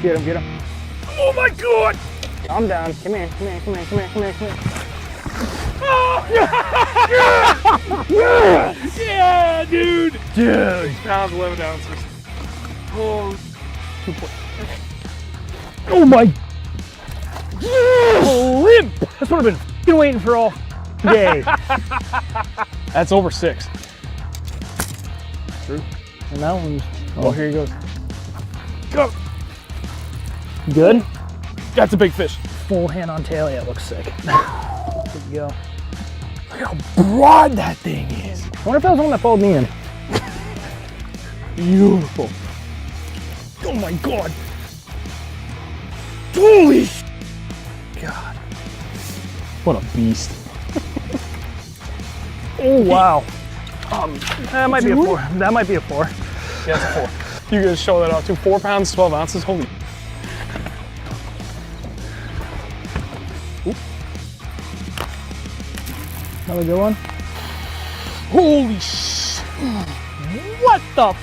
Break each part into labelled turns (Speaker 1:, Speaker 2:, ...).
Speaker 1: Get him, get him.
Speaker 2: Oh my God!
Speaker 1: Calm down. Come here, come here, come here, come here, come here, come here.
Speaker 2: Oh, yeah, dude!
Speaker 1: Dude.
Speaker 2: 6 pounds, 11 ounces. Oh,
Speaker 1: Oh my. Limp. That's what I've been f***ing waiting for all day.
Speaker 2: that's over 6.
Speaker 1: True. And that one's,
Speaker 2: Oh, here he goes.
Speaker 1: go. Good?
Speaker 2: That's a big fish.
Speaker 1: Full hand on tail, yeah, looks sick. Good to go.
Speaker 2: Look how broad that thing is.
Speaker 1: I wonder if that was the one that followed me in.
Speaker 2: Beautiful. Oh my God. Holy God. What a beast.
Speaker 1: Oh, wow. That might be a 4. That might be a 4.
Speaker 2: Yeah, it's a 4. You guys show that off too. 4 pounds, 12 ounces. Holy.
Speaker 1: Another good one.
Speaker 2: Holy sh! What the?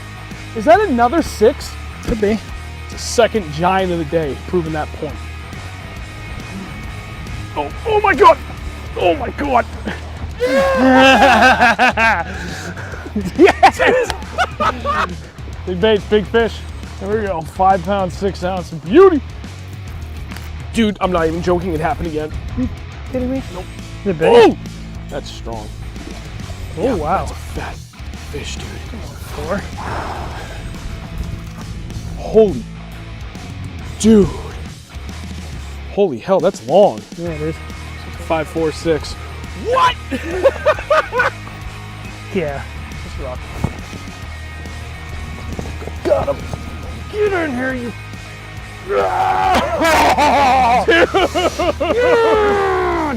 Speaker 2: Is that another 6?
Speaker 1: Could be.
Speaker 2: It's the second giant of the day, proving that point. Oh my God! Oh my God!
Speaker 1: Yes!
Speaker 2: Big baits, big fish. There we go. 5 pounds, 6 ounces. Beauty! Dude, I'm not even joking. It happened again.
Speaker 1: You kidding me?
Speaker 2: Nope.
Speaker 1: Is it big?
Speaker 2: Oh! That's strong.
Speaker 1: Oh,
Speaker 2: Yeah,
Speaker 1: wow.
Speaker 2: That's a fat fish, dude.
Speaker 1: 4.
Speaker 2: Holy. Dude. Holy hell, that's long.
Speaker 1: Yeah, it is.
Speaker 2: 5, 4, 6. What?
Speaker 1: Yeah. Just rock. Got him. Get in here, you.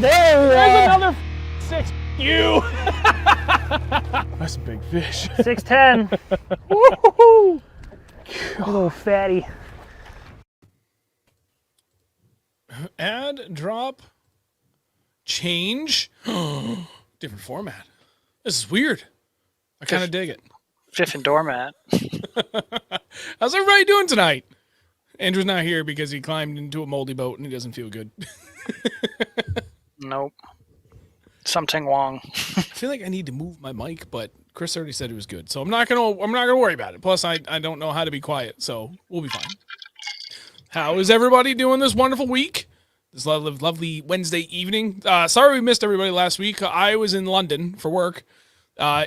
Speaker 2: There's another 6. You. That's a big fish.
Speaker 1: 6'10".
Speaker 2: Woo-hoo-hoo.
Speaker 1: Little fatty.
Speaker 2: Add, drop, change. Different format. This is weird. I kind of dig it.
Speaker 3: Fifth and doormat.
Speaker 2: How's everybody doing tonight? Andrew's not here because he climbed into a moldy boat and he doesn't feel good.
Speaker 3: Nope. Something wrong.
Speaker 2: I feel like I need to move my mic, but Chris already said it was good, so I'm not gonna worry about it. Plus, I don't know how to be quiet, so we'll be fine. How is everybody doing this wonderful week? This lovely Wednesday evening. Sorry we missed everybody last week. I was in London for work.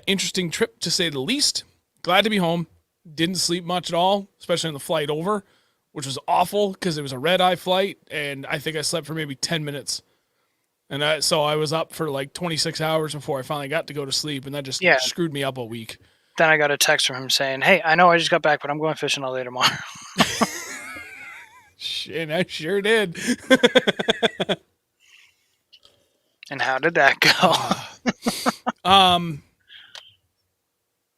Speaker 2: Interesting trip to say the least. Glad to be home. Didn't sleep much at all, especially on the flight over, which was awful because it was a red-eye flight, and I think I slept for maybe 10 minutes. And so I was up for like 26 hours before I finally got to go to sleep, and that just screwed me up a week.
Speaker 3: Then I got a text from him saying, "Hey, I know I just got back, but I'm going fishing all day tomorrow."
Speaker 2: And I sure did.
Speaker 3: And how did that go?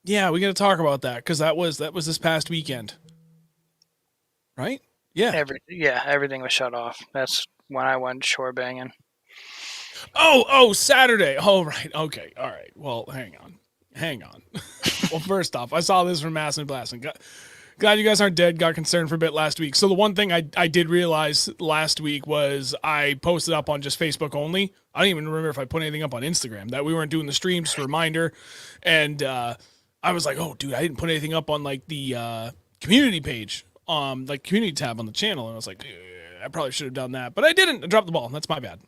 Speaker 2: Yeah, we got to talk about that because that was this past weekend, right? Yeah.
Speaker 3: Everything was shut off. That's when I went shore banging.
Speaker 2: Oh, Saturday. Oh, right. Okay. All right. Well, hang on. Well, first off, I saw this from Mass and Blast, and glad you guys aren't dead. Got concerned for a bit last week. So the one thing I did realize last week was I posted up on just Facebook only. I don't even remember if I put anything up on Instagram that we weren't doing the stream. Just a reminder. And I was like, oh, dude, I didn't put anything up on like the community page, like community tab on the channel. And I was like, I probably should have done that, but I didn't. I dropped the ball. That's my bad.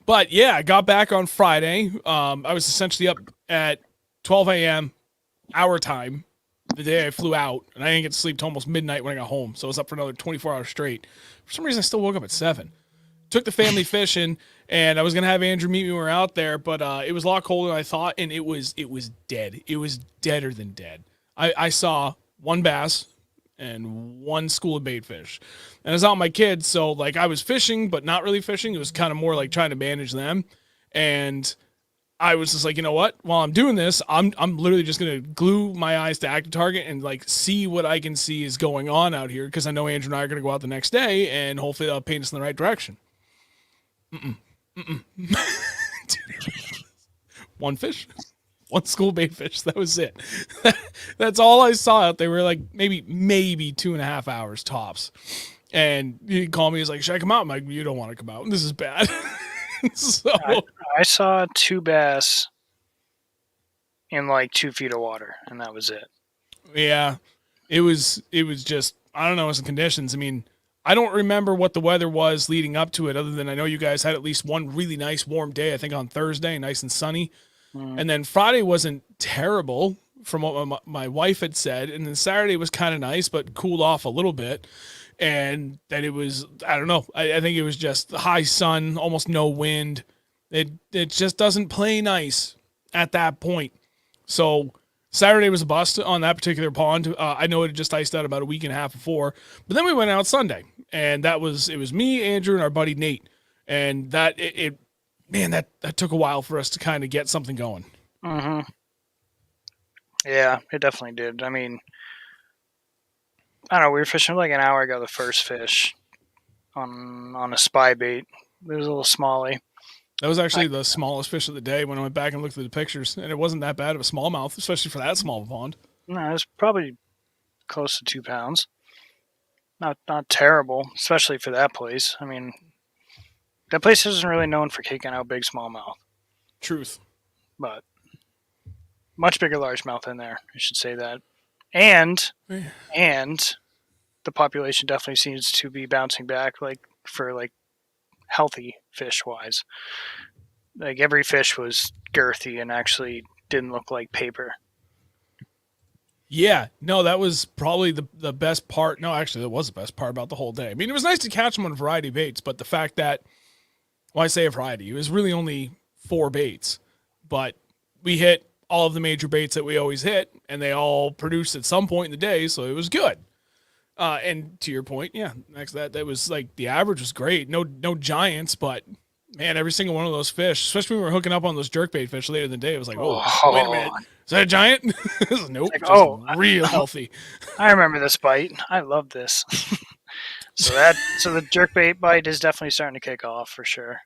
Speaker 2: But yeah, I got back on Friday. I was essentially up at 12 a.m. our time the day I flew out, and I didn't get to sleep till almost midnight when I got home. So I was up for another 24 hours straight. For some reason, I still woke up at 7. Took the family fishing, and I was gonna have Andrew meet me when we were out there, but it was a lot colder than I thought, and it was dead. It was deader than dead. I saw 1 bass and 1 school of bait fish. And I was out with my kids, so like I was fishing, but not really fishing. It was kind of more like trying to manage them. And I was just like, you know what? While I'm doing this, I'm literally just gonna glue my eyes to active target and like see what I can see is going on out here, because I know Andrew and I are gonna go out the next day, and hopefully that'll paint us in the right direction. 1 fish, one school bait fish. That was it. That's all I saw out there. We were like maybe 2.5 hours tops. And he called me. He's like, "Should I come out?" I'm like, "You don't want to come out. This is bad." So
Speaker 3: I saw 2 bass in like 2 feet of water, and that was it.
Speaker 2: yeah, it was just, I don't know, it's the conditions. I mean, I don't remember what the weather was leading up to it, other than I know you guys had at least one really nice warm day, I think on Thursday, nice and sunny. And then Friday wasn't terrible from what my wife had said. And then Saturday was kind of nice, but cooled off a little bit. And then it was, I don't know, I think it was just high sun, almost no wind. It just doesn't play nice at that point. So Saturday was a bust on that particular pond. I know it had just iced out about a week and a half before, but then we went out Sunday, and it was me, Andrew, and our buddy Nate, and that took a while for us to kind of get something going.
Speaker 3: Mm-hmm. Yeah, it definitely did. I mean, I don't know. We were fishing like an hour ago. The first fish on a spy bait. It was a little smallie.
Speaker 2: That was actually the smallest fish of the day when I went back and looked at the pictures, and it wasn't that bad of a smallmouth, especially for that small of a pond.
Speaker 3: No, it was probably close to 2 pounds. Not terrible, especially for that place. I mean, that place isn't really known for kicking out big smallmouth,
Speaker 2: Truth.
Speaker 3: but much bigger largemouth in there. I should say that, and the population definitely seems to be bouncing back, for healthy fish wise. Like every fish was girthy and actually didn't look like paper.
Speaker 2: Yeah, no, that was probably the best part. No, actually, that was the best part about the whole day. I mean, it was nice to catch them on a variety of baits, but the fact that, well, I say a variety, it was really only 4 baits, but we hit all of the major baits that we always hit, and they all produced at some point in the day, so it was good. And to your point, yeah, that was like the average was great. No giants, but man, every single one of those fish, especially when we were hooking up on those jerkbait fish later in the day, it was like, oh, wait a minute, is that a giant? Nope,
Speaker 3: like,
Speaker 2: just real healthy.
Speaker 3: I remember this bite. I love this. So the jerkbait bite is definitely starting to kick off for sure.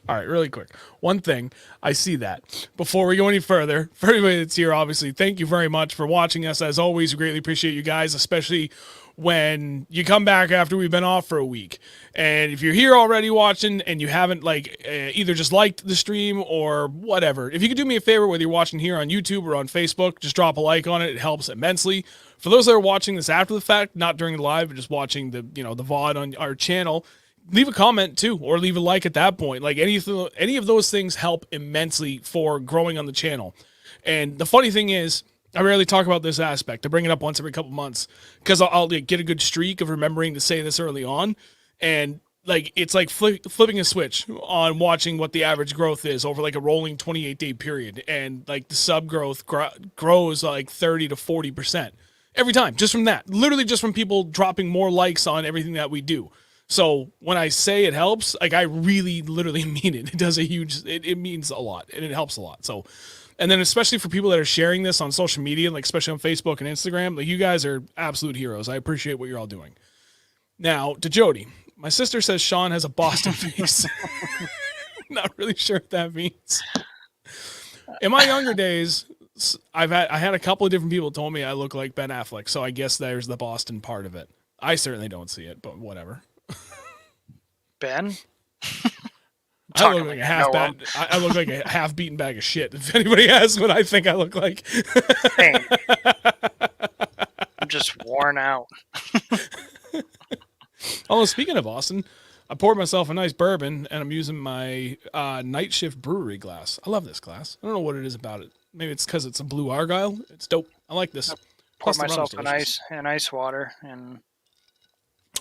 Speaker 2: All right, really quick. One thing, I see that. Before we go any further, for everybody that's here, obviously, thank you very much for watching us. As always, we greatly appreciate you guys, especially when you come back after we've been off for a week. And if you're here already watching and you haven't either just liked the stream or whatever, if you could do me a favor, whether you're watching here on YouTube or on Facebook, just drop a like on it. It helps immensely. For those that are watching this after the fact, not during the live, but just watching the VOD on our channel, leave a comment too, or leave a like at that point. Like any of those things help immensely for growing on the channel. And the funny thing is, I rarely talk about this aspect. I bring it up once every couple months because I'll get a good streak of remembering to say this early on. And it's like flipping a switch on watching what the average growth is over like a rolling 28-day period. And like the sub growth grows like 30 to 40% every time, just from that, literally just from people dropping more likes on everything that we do. So when I say it helps, like I really literally mean it. It does it means a lot and it helps a lot. So, and then especially for people that are sharing this on social media, like especially on Facebook and Instagram, like you guys are absolute heroes. I appreciate what you're all doing. Now to Jody, my sister says Sean has a Boston face. Not really sure what that means. In my younger days, I had a couple of different people told me I look like Ben Affleck. So I guess there's the Boston part of it. I certainly don't see it, but whatever.
Speaker 3: Ben?
Speaker 2: I look like I look like a half-beaten bag of shit. If anybody asks what I think I look like,
Speaker 3: Hey. I'm just worn out.
Speaker 2: Oh, speaking of Austin, I poured myself a nice bourbon, and I'm using my Night Shift Brewery glass. I love this glass. I don't know what it is about it. Maybe it's because it's a blue Argyle. It's dope. I like this.
Speaker 3: Pour myself an ice water and.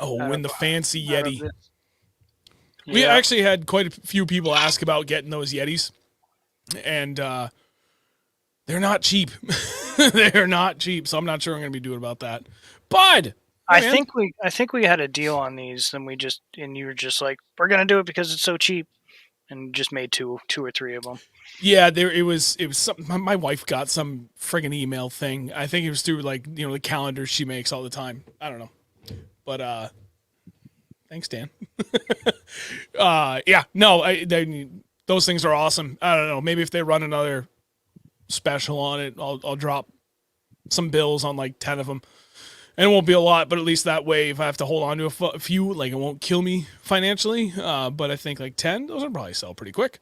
Speaker 2: In the fancy Yeti. We actually had quite a few people ask about getting those Yetis, and they're not cheap. They're not cheap, so I'm not sure I'm going to be doing about that. But
Speaker 3: I think we had a deal on these, and you were just like, we're going to do it because it's so cheap, and just made two or three of them.
Speaker 2: Yeah, it was something. My wife got some friggin' email thing. I think it was through the calendars she makes all the time. I don't know. But thanks, Dan. Yeah, no, those things are awesome. I don't know. Maybe if they run another special on it, I'll drop some bills on like 10 of them. And it won't be a lot, but at least that way, if I have to hold on to a few, like it won't kill me financially. But I think like 10, those will probably sell pretty quick.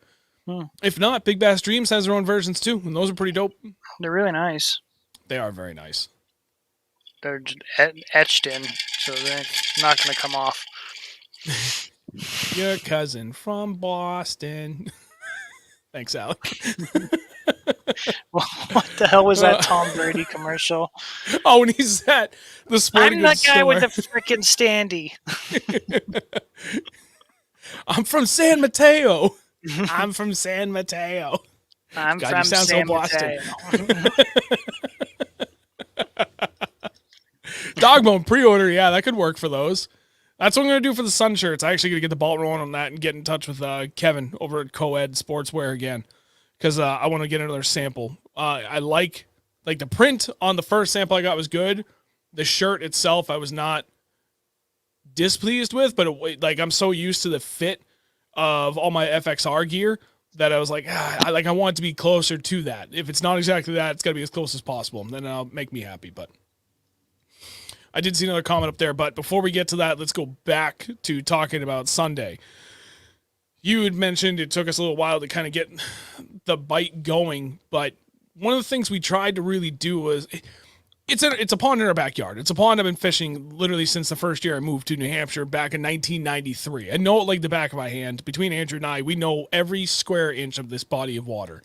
Speaker 2: If not, Big Bass Dreams has their own versions too, and those are pretty dope.
Speaker 3: They're really nice.
Speaker 2: They are very nice.
Speaker 3: They're just etched in, so they're not going to come off.
Speaker 2: Your cousin from Boston. Thanks, Alec.
Speaker 3: What the hell was that Tom Brady commercial?
Speaker 2: Oh, when he's at the sporting
Speaker 3: I'm that
Speaker 2: goods
Speaker 3: guy
Speaker 2: store.
Speaker 3: with the freaking standee.
Speaker 2: I'm from San Mateo. I'm from San Mateo.
Speaker 3: I'm
Speaker 2: God,
Speaker 3: from
Speaker 2: you sound
Speaker 3: San
Speaker 2: so Boston.
Speaker 3: Mateo.
Speaker 2: Dogbone pre-order, yeah, that could work for those. That's what I'm going to do for the sun shirts. I actually got to get the ball rolling on that and get in touch with Kevin over at Co-Ed Sportswear again, because I want to get another sample. I like the print on the first sample I got was good. The shirt itself I was not displeased with, but I'm so used to the fit of all my FXR gear that I was like, I want it to be closer to that. If it's not exactly that, it's got to be as close as possible. Then it'll make me happy. But I did see another comment up there. But before we get to that, let's go back to talking about Sunday. You had mentioned it took us a little while to kind of get the bite going, but one of the things we tried to really do was it's a pond in our backyard. It's a pond I've been fishing literally since the first year I moved to New Hampshire back in 1993. I know it like the back of my hand. Between Andrew and I, we know every square inch of this body of water.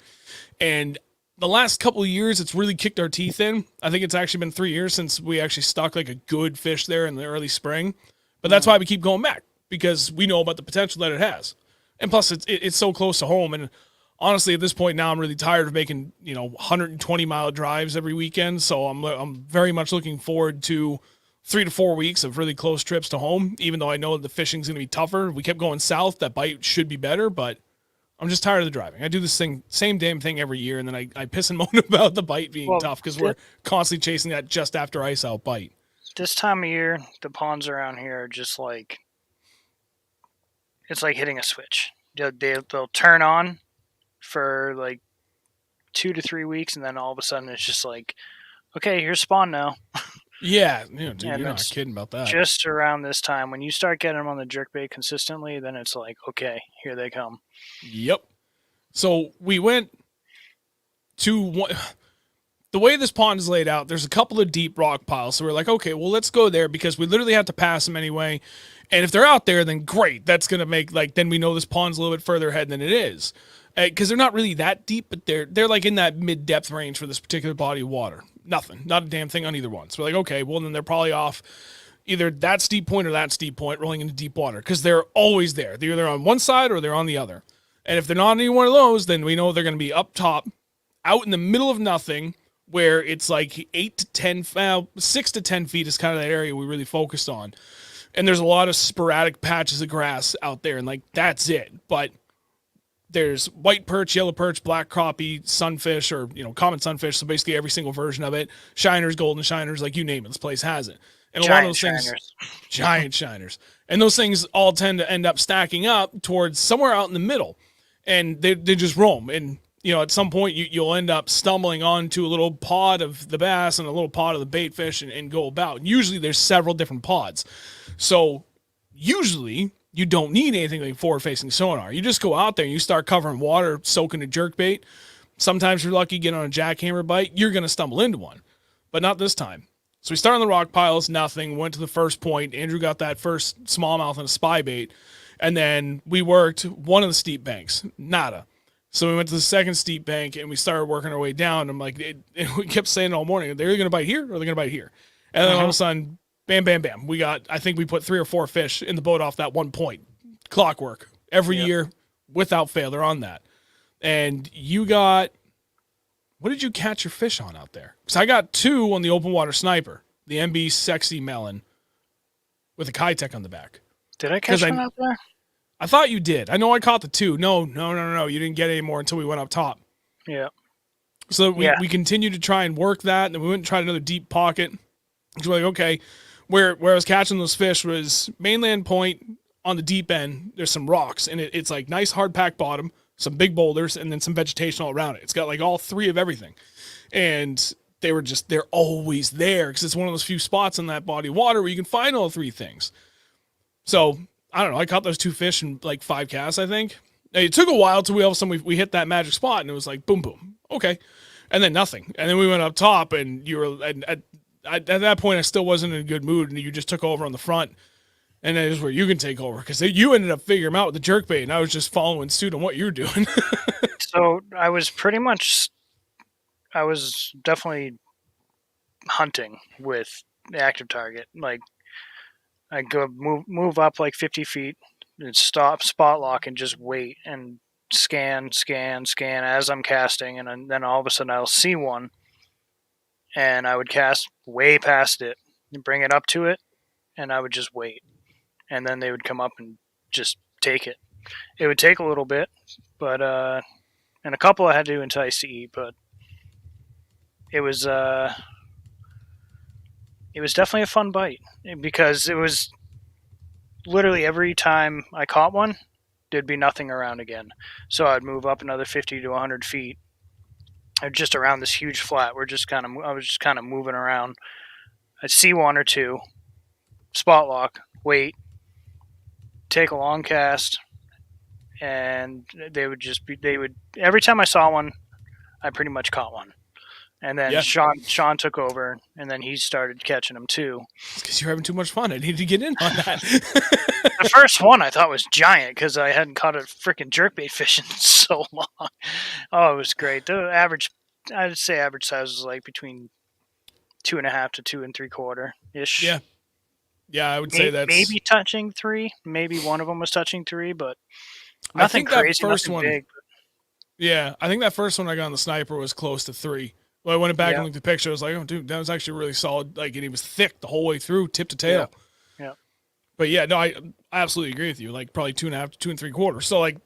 Speaker 2: And the last couple of years, it's really kicked our teeth in. I think it's actually been 3 years since we actually stuck like a good fish there in the early spring. But that's why we keep going back, because we know about the potential that it has. And plus, it's so close to home. And honestly, at this point now, I'm really tired of making 120-mile drives every weekend. So I'm very much looking forward to 3 to 4 weeks of really close trips to home. Even though I know the fishing's going to be tougher, we kept going south. That bite should be better, but I'm just tired of the driving. I do this same damn thing every year, and then I piss and moan about the bite being tough because we're constantly chasing that just after ice out bite.
Speaker 3: This time of year, the ponds around here are just like, it's like hitting a switch. They'll turn on for like 2 to 3 weeks, and then all of a sudden it's just like, okay, here's spawn now.
Speaker 2: Yeah, dude, you're not kidding about that.
Speaker 3: Just around this time, when you start getting them on the jerkbait consistently, then it's like, okay, here they come.
Speaker 2: Yep. So we went to one. The way this pond is laid out, there's a couple of deep rock piles. So we're like, okay, well, let's go there because we literally have to pass them anyway. And if they're out there, then great. That's going to make, then we know this pond's a little bit further ahead than it is. Because they're not really that deep, but they're like in that mid-depth range for this particular body of water. Nothing. Not a damn thing on either one. So we're like, okay, well, then they're probably off either that steep point or that steep point rolling into deep water because they're always there. They're either on one side or they're on the other. And if they're not on any one of those, then we know they're going to be up top, out in the middle of nothing, where it's like 6 to 10 feet is kind of that area we really focused on. And there's a lot of sporadic patches of grass out there, and that's it. But there's white perch, yellow perch, black crappie, sunfish, or common sunfish. So basically every single version of it. Shiners, golden shiners, like you name it, this place has it. And a lot of those things, giant shiners. And those things all tend to end up stacking up towards somewhere out in the middle. And they just roam. And at some point you'll end up stumbling onto a little pod of the bass and a little pod of the bait fish and go about. And usually there's several different pods. So usually you don't need anything like forward-facing sonar. You just go out there and you start covering water, soaking a jerkbait. Sometimes you're lucky, get on a jackhammer bite, you're going to stumble into one. But not this time. So we start on the rock piles, nothing. Went to the first point. Andrew got that first smallmouth and a spy bait. And then we worked one of the steep banks. Nada. So we went to the second steep bank and we started working our way down. I'm like, we kept saying all morning, they're going to bite here or they're going to bite here. And then all of a sudden, bam, bam, bam. I think we put 3 or 4 fish in the boat off that one point. Clockwork. Every year, without fail, they're on that. And what did you catch your fish on out there? Because I got 2 on the open water sniper, the MB Sexy Melon with a Kitech on the back.
Speaker 3: Did I catch one out there?
Speaker 2: I thought you did. I know I caught the 2. No. You didn't get any more until we went up top.
Speaker 3: Yeah.
Speaker 2: So we continued to try and work that, and then we went and tried another deep pocket. So we're like, okay, where I was catching those fish was mainland point on the deep end. There's some rocks, and it's like nice hard packed bottom, some big boulders, and then some vegetation all around it. It's got like all three of everything. And they're always there because it's one of those few spots in that body of water where you can find all three things. So I don't know. I caught those 2 fish in like 5 casts, I think. It took a while till all of a sudden we hit that magic spot, and it was like boom, boom, okay, and then nothing. And then we went up top, and you were at that point I still wasn't in a good mood, and you just took over on the front, and that is where you can take over because you ended up figuring them out with the jerkbait, and I was just following suit on what you were doing.
Speaker 3: So I was definitely hunting with the active target. Like I go move up like 50 feet and stop, spot lock, and just wait and scan as I'm casting, and then all of a sudden I'll see one, and I would cast way past it and bring it up to it, and I would just wait, and then they would come up and just take it. It would take a little bit, but and a couple I had to entice to eat, but it was definitely a fun bite because it was literally every time I caught one, there'd be nothing around again. So I'd move up another 50 to 100 feet, just around this huge flat. I was just kind of moving around. I'd see 1 or 2, spot lock, wait, take a long cast, and they would every time I saw one, I pretty much caught one. And then Sean took over, and then he started catching them too.
Speaker 2: Because you're having too much fun. I need to get in on that.
Speaker 3: The first one I thought was giant because I hadn't caught a freaking jerkbait fish in so long. Oh, it was great. I'd say average size was like between 2.5 to 2 3/4 ish.
Speaker 2: Yeah, I would say that's
Speaker 3: maybe touching 3. Maybe one of them was touching 3, but nothing crazy. Nothing big.
Speaker 2: Yeah, I think that first one I got on the sniper was close to 3. Well, I went back and looked at the picture. I was like, oh, dude, that was actually really solid. Like, and he was thick the whole way through, tip to tail.
Speaker 3: Yeah.
Speaker 2: But yeah, no, I absolutely agree with you. Like, probably 2.5 to 2 3/4. So, like,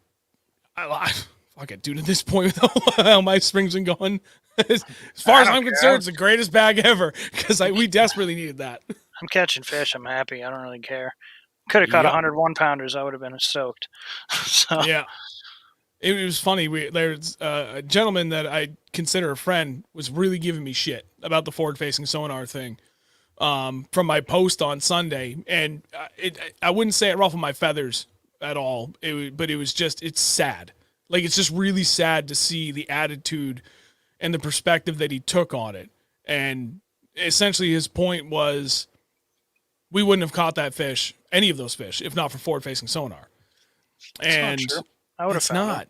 Speaker 2: fuck it, dude. At this point, with how my spring's been going, as far as I'm concerned, it's the greatest bag ever because we desperately needed that.
Speaker 3: I'm catching fish. I'm happy. I don't really care. Could have caught 101 pounders. I would have been stoked. So.
Speaker 2: Yeah. It was funny. There's a gentleman that I consider a friend was really giving me shit about the forward-facing sonar thing from my post on Sunday, and I wouldn't say it ruffled my feathers at all. But it was just it's sad. Like it's just really sad to see the attitude and the perspective that he took on it. And essentially, his point was we wouldn't have caught that fish, any of those fish, if not for forward-facing sonar. And
Speaker 3: I would have found
Speaker 2: them.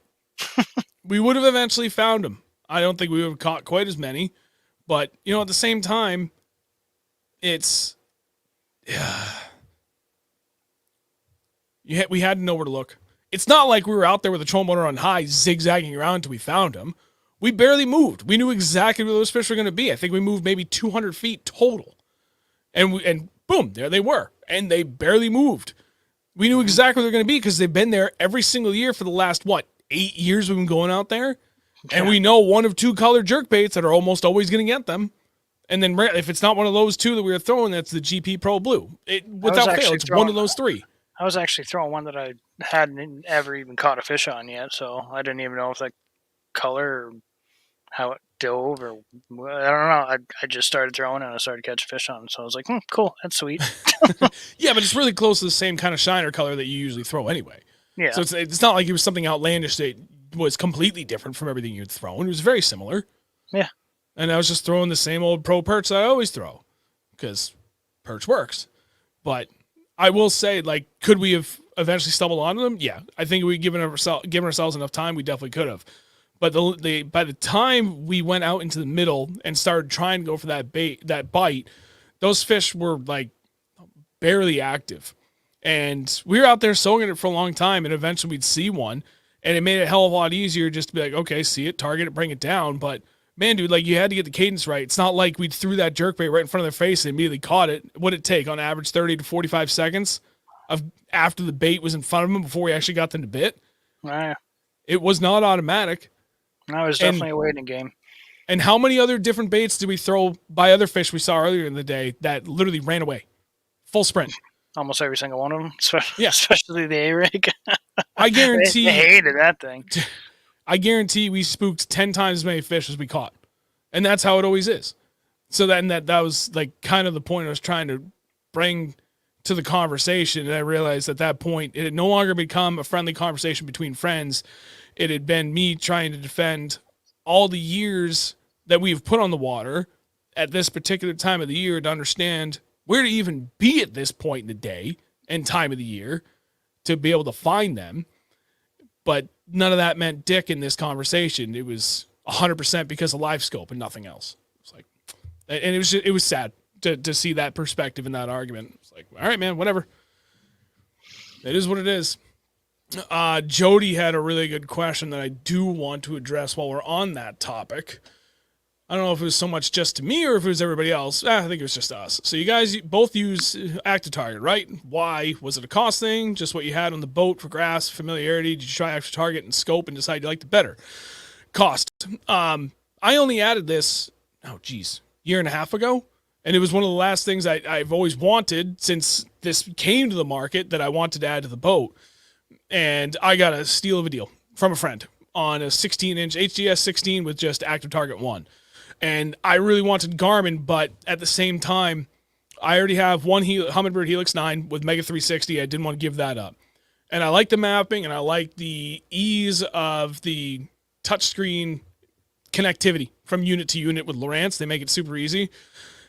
Speaker 2: We would have eventually found them. I don't think we would have caught quite as many, but you know, at the same time, it's we had to know where to look. It's not like we were out there with a trolling motor on high, zigzagging around until we found them. We barely moved. We knew exactly where those fish were going to be. I think we moved maybe 200 feet total, and boom, there they were, and they barely moved. We knew exactly where they're going to be because they've been there every single year for the last, 8 years we've been going out there. And we know one of 2 colored jerkbaits that are almost always going to get them. And then if it's not one of those 2 that we were throwing, that's the GP Pro Blue. Without fail, it's one of those 3.
Speaker 3: I was actually throwing one that I hadn't ever even caught a fish on yet, so I didn't even know if that color or how it dove or I don't know. I just started throwing and I started catching fish on it, so I was like, cool, that's sweet.
Speaker 2: Yeah, but it's really close to the same kind of shiner color that you usually throw anyway.
Speaker 3: Yeah.
Speaker 2: So it's not like it was something outlandish that was completely different from everything you'd thrown. It was very similar.
Speaker 3: Yeah.
Speaker 2: And I was just throwing the same old pro perch that I always throw because perch works. But I will say, could we have eventually stumbled onto them? Yeah. I think we given ourselves enough time, we definitely could have. But by the time we went out into the middle and started trying to go for that bite, those fish were barely active. And we were out there sewing it for a long time, and eventually we'd see one, and it made it a hell of a lot easier just to be like, okay, see it, target it, bring it down. But man, dude, you had to get the cadence right. It's not like we threw that jerkbait right in front of their face and immediately caught it. What did it take on average 30 to 45 seconds after the bait was in front of them before we actually got them to bit?
Speaker 3: Yeah.
Speaker 2: It was not automatic.
Speaker 3: No, it was definitely a waiting game.
Speaker 2: And how many other different baits did we throw by other fish we saw earlier in the day that literally ran away? Full sprint.
Speaker 3: Almost every single one of them, especially the A-rig.
Speaker 2: I guarantee
Speaker 3: they hated that thing.
Speaker 2: I guarantee we spooked 10 times as many fish as we caught. And that's how it always is. So then that was like kind of the point I was trying to bring to the conversation. And I realized at that point, it had no longer become a friendly conversation between friends. It had been me trying to defend all the years that we've put on the water at this particular time of the year to understand where to even be at this point in the day and time of the year to be able to find them. But none of that meant dick in this conversation. It was 100% because of live scope and nothing else. It's like, and it was sad to see that perspective in that argument. It's like, all right, man, whatever. It is what it is. Jody had a really good question that I do want to address while we're on that topic. I don't know if it was so much just to me or if it was everybody else. I think it was just us. So you guys both use active target, right? Why? Was it a cost thing? Just what you had on the boat for grass, familiarity? Did you try active target and scope and decide you liked it better? Cost. I only added this, year and a half ago. And it was one of the last things I've always wanted since this came to the market that I wanted to add to the boat. And I got a steal of a deal from a friend on a 16-inch HDS 16 with just active target 1. And I really wanted Garmin, but at the same time, I already have one Humminbird Helix 9 with Mega 360. I didn't want to give that up. And I like the mapping, and I like the ease of the touchscreen connectivity from unit to unit with Lowrance. They make it super easy.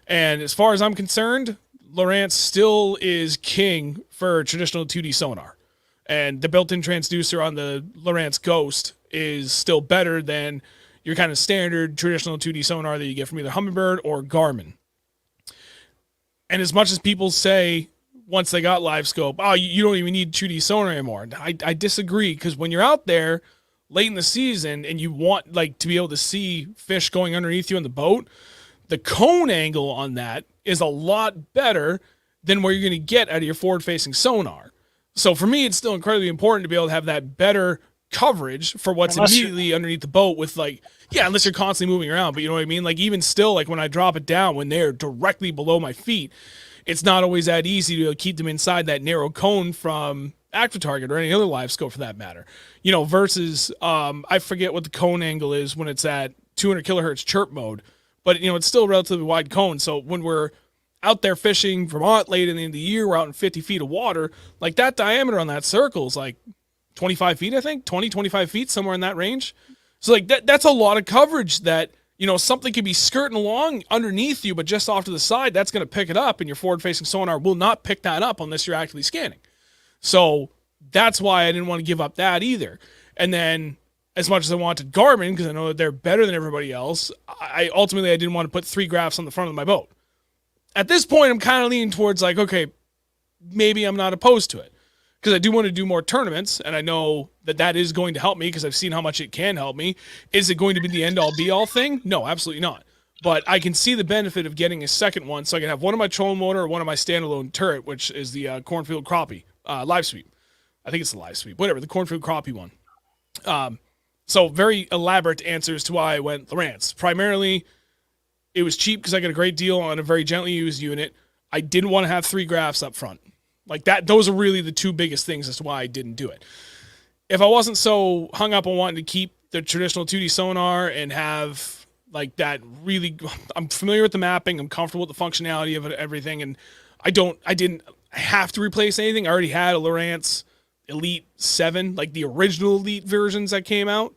Speaker 2: And as far as I'm concerned, Lowrance still is king for traditional 2D sonar. And the built-in transducer on the Lowrance Ghost is still better than your kind of standard traditional 2D sonar that you get from either Humminbird or Garmin. And as much as people say once they got live scope, oh, you don't even need 2D sonar anymore. I disagree, because when you're out there late in the season and you want like to be able to see fish going underneath you in the boat, the cone angle on that is a lot better than where you're going to get out of your forward-facing sonar. So for me, it's still incredibly important to be able to have that better coverage for what's immediately underneath the boat with unless you're constantly moving around, but you know what I mean? Like even still, like when I drop it down, when they're directly below my feet, it's not always that easy to keep them inside that narrow cone from active target or any other live scope for that matter, versus, I forget what the cone angle is when it's at 200 kilohertz chirp mode, but it's still a relatively wide cone. So when we're out there fishing Vermont late in the end of the year, we're out in 50 feet of water, like that diameter on that circle is like 25 feet, I think, 25 feet, somewhere in that range. So like that's a lot of coverage that, something could be skirting along underneath you, but just off to the side, that's going to pick it up, and your forward-facing sonar will not pick that up unless you're actively scanning. So that's why I didn't want to give up that either. And then as much as I wanted Garmin, because I know that they're better than everybody else, I ultimately didn't want to put 3 graphs on the front of my boat. At this point, I'm kind of leaning towards like, okay, maybe I'm not opposed to it, because I do want to do more tournaments, and I know that is going to help me because I've seen how much it can help me. Is it going to be the end-all, be-all thing? No, absolutely not. But I can see the benefit of getting a second one, so I can have one of my trolling motor or one of my standalone turret, which is the Cornfield Crappie live sweep. I think it's the live sweep, whatever, the Cornfield Crappie one. So very elaborate answers to why I went Lowrance. Primarily, it was cheap because I got a great deal on a very gently used unit. I didn't want to have 3 graphs up front. Like that, those are really the 2 biggest things as to why I didn't do it. If I wasn't so hung up on wanting to keep the traditional 2D sonar and have like that really, I'm familiar with the mapping, I'm comfortable with the functionality of it, everything, and I didn't have to replace anything. I already had a Lowrance Elite 7, like the original Elite versions that came out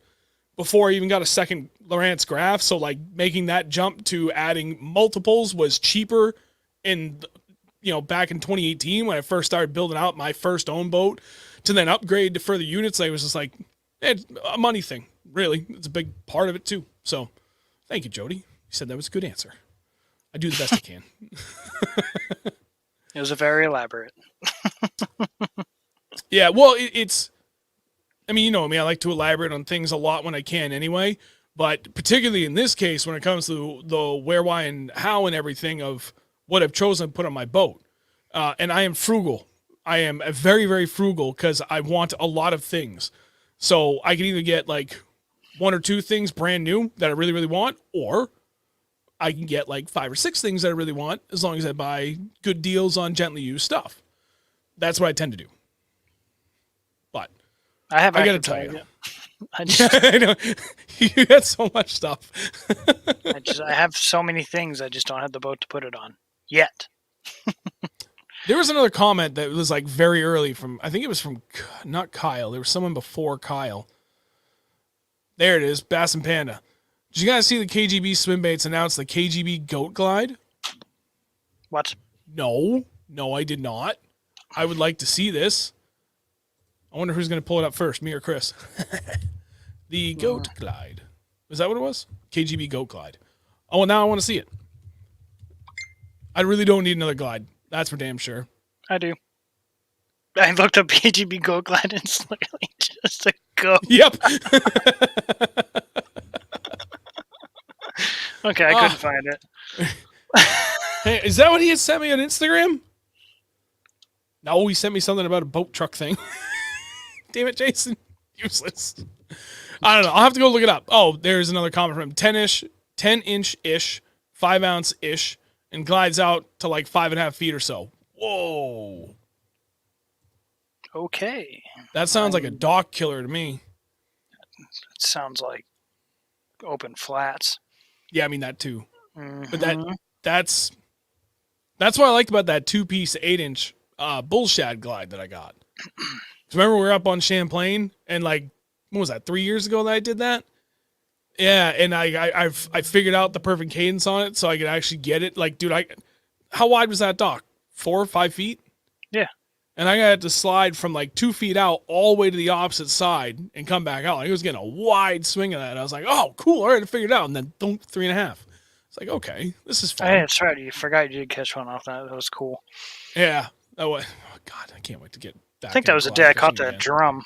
Speaker 2: before I even got a second Lowrance graph. So like making that jump to adding multiples was cheaper in back in 2018 when I first started building out my first own boat, to then upgrade to further units. I was just like, it's a money thing, really. It's a big part of it too. So thank you, Jody. You said that was a good answer. I do the best I can.
Speaker 3: It was a very elaborate.
Speaker 2: Yeah, well, it's, I mean, you know me, I like to elaborate on things a lot when I can anyway, but particularly in this case, when it comes to the where, why, and how and everything of what I've chosen to put on my boat. And I am frugal. I am very, very frugal because I want a lot of things. So I can either get like 1 or 2 things brand new that I really, really want, or I can get like 5 or 6 things that I really want as long as I buy good deals on gently used stuff. That's what I tend to do. But
Speaker 3: I got
Speaker 2: to tell you, I know. You got so much stuff.
Speaker 3: I have so many things. I just don't have the boat to put it on yet.
Speaker 2: There was another comment that was like very early from, I think it was from, not Kyle. There was someone before Kyle. There it is, Bass and Panda. Did you guys see the KGB swimbaits announce the KGB Goat Glide?
Speaker 3: What?
Speaker 2: No, I did not. I would like to see this. I wonder who's going to pull it up first, me or Chris. The Goat Glide. Is that what it was? KGB Goat Glide. Oh, well, now I want to see it. I really don't need another glide. That's for damn sure.
Speaker 3: I do. I looked up KGB Goat Glide and it's literally just a goat.
Speaker 2: Yep.
Speaker 3: Okay, I couldn't find it.
Speaker 2: Hey, is that what he had sent me on Instagram? No, he sent me something about a boat truck thing. Damn it, Jason. Useless. I don't know. I'll have to go look it up. Oh, there's another comment from him. 10-inch-ish, 5-ounce-ish, and glides out to like 5.5 feet or so. Whoa.
Speaker 3: Okay.
Speaker 2: That sounds like a dock killer to me.
Speaker 3: It sounds like open flats.
Speaker 2: Yeah, I mean that too.
Speaker 3: Mm-hmm.
Speaker 2: But that's what I liked about that 2-piece 8-inch bull shad glide that I got. Remember we were up on Champlain and like, what was that, 3 years ago that I did that? Yeah, and I figured out the perfect cadence on it so I could actually get it. Like, dude, how wide was that dock? 4 or 5 feet?
Speaker 3: Yeah.
Speaker 2: And I got to slide from like 2 feet out all the way to the opposite side and come back out. Like, it was getting a wide swing of that. I was like, oh, cool. All right, I figured it out. And then 3.5. It's like, okay, this is fun.
Speaker 3: Hey, that's right. You forgot you did catch one off that. That was cool.
Speaker 2: Yeah. That was, oh, God, I can't wait to get back.
Speaker 3: I think that was the day I caught that drum.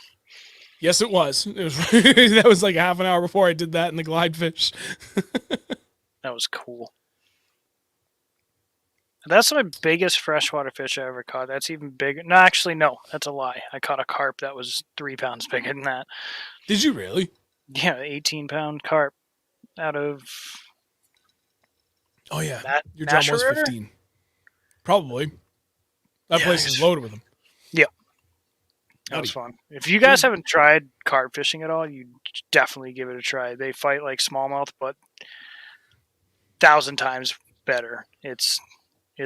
Speaker 2: Yes, it was. That was like half an hour before I did that in the glide fish.
Speaker 3: That was cool. That's my biggest freshwater fish I ever caught. That's even bigger. No, actually, no. That's a lie. I caught a carp that was 3 pounds bigger than that.
Speaker 2: Did you really?
Speaker 3: Yeah, 18-pound carp out of...
Speaker 2: Oh, yeah. Your drum
Speaker 3: Nashua
Speaker 2: was
Speaker 3: River?
Speaker 2: 15. Probably. That place is loaded with them.
Speaker 3: Yeah. That was fun. If you guys haven't tried carp fishing at all, you definitely give it a try. They fight like smallmouth, but 1,000 times better. It's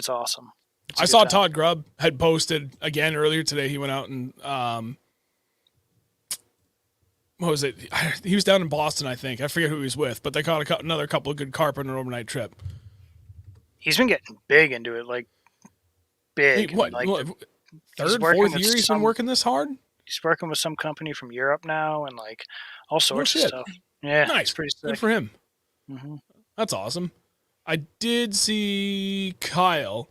Speaker 3: awesome.
Speaker 2: I saw Todd Grubb had posted again earlier today. He went out and what was it? He was down in Boston, I think. I forget who he was with, but they caught another couple of good carp on an overnight trip.
Speaker 3: He's been getting big into it, like big.
Speaker 2: Hey, what?
Speaker 3: Like
Speaker 2: third, fourth year he's been working this hard?
Speaker 3: He's working with some company from Europe now and like all sorts of stuff. Yeah,
Speaker 2: nice.
Speaker 3: It's pretty sick.
Speaker 2: Good for him.
Speaker 3: Mm-hmm.
Speaker 2: That's awesome. I did see Kyle.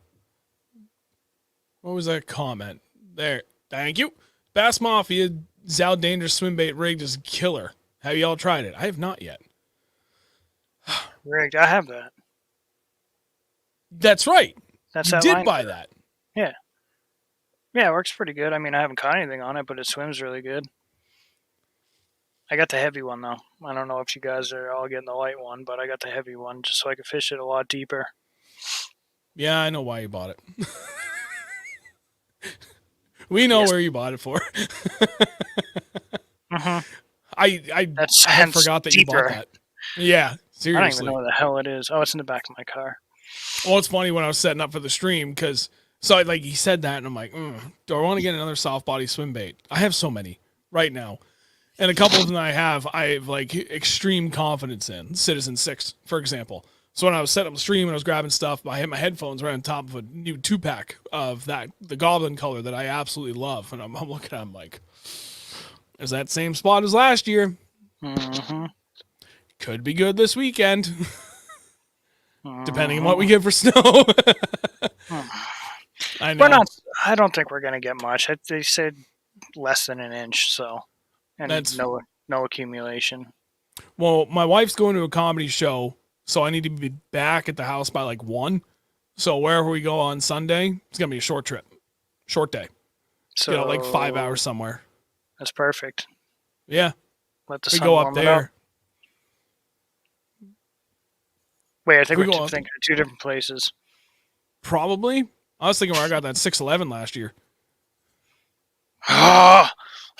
Speaker 2: What was that comment? There. Thank you. Bass Mafia Zow Dangerous Swimbait rigged is killer. Have y'all tried it? I have not yet.
Speaker 3: Rigged. I have that.
Speaker 2: That's right.
Speaker 3: That's
Speaker 2: you
Speaker 3: that
Speaker 2: did
Speaker 3: line
Speaker 2: buy
Speaker 3: for
Speaker 2: that.
Speaker 3: Yeah. Yeah, it works pretty good. I mean, I haven't caught anything on it, but it swims really good. I got the heavy one, though. I don't know if you guys are all getting the light one, but I got the heavy one just so I could fish it a lot deeper.
Speaker 2: Yeah, I know why you bought it. We know where you bought it for.
Speaker 3: Mm-hmm.
Speaker 2: I forgot that you bought that. Yeah, seriously.
Speaker 3: I don't even know where the hell it is. Oh, it's in the back of my car.
Speaker 2: Well, it's funny when I was setting up for the stream because like he said that and I'm like, do I want to get another softbody swim bait? I have so many right now. And a couple of them I have like extreme confidence in. Citizen 6, for example. So when I was setting up the stream and I was grabbing stuff, I had my headphones right on top of a new 2-pack of the Goblin color that I absolutely love. And I'm looking at them like, is that same spot as last year?
Speaker 3: Mm-hmm.
Speaker 2: Could be good this weekend. Depending on what we get for snow. I know.
Speaker 3: I don't think we're going to get much. They said less than an inch, so. And that's no accumulation.
Speaker 2: Well, my wife's going to a comedy show, so I need to be back at the house by like 1. So wherever we go on Sunday, it's going to be a short trip. Short day. So like 5 hours somewhere.
Speaker 3: That's perfect.
Speaker 2: Yeah.
Speaker 3: Let the
Speaker 2: we
Speaker 3: sun
Speaker 2: go
Speaker 3: warm
Speaker 2: up there.
Speaker 3: Up. Wait, I think we're thinking of 2 different places.
Speaker 2: Probably. I was thinking where I got that 611 last year.
Speaker 3: Oh,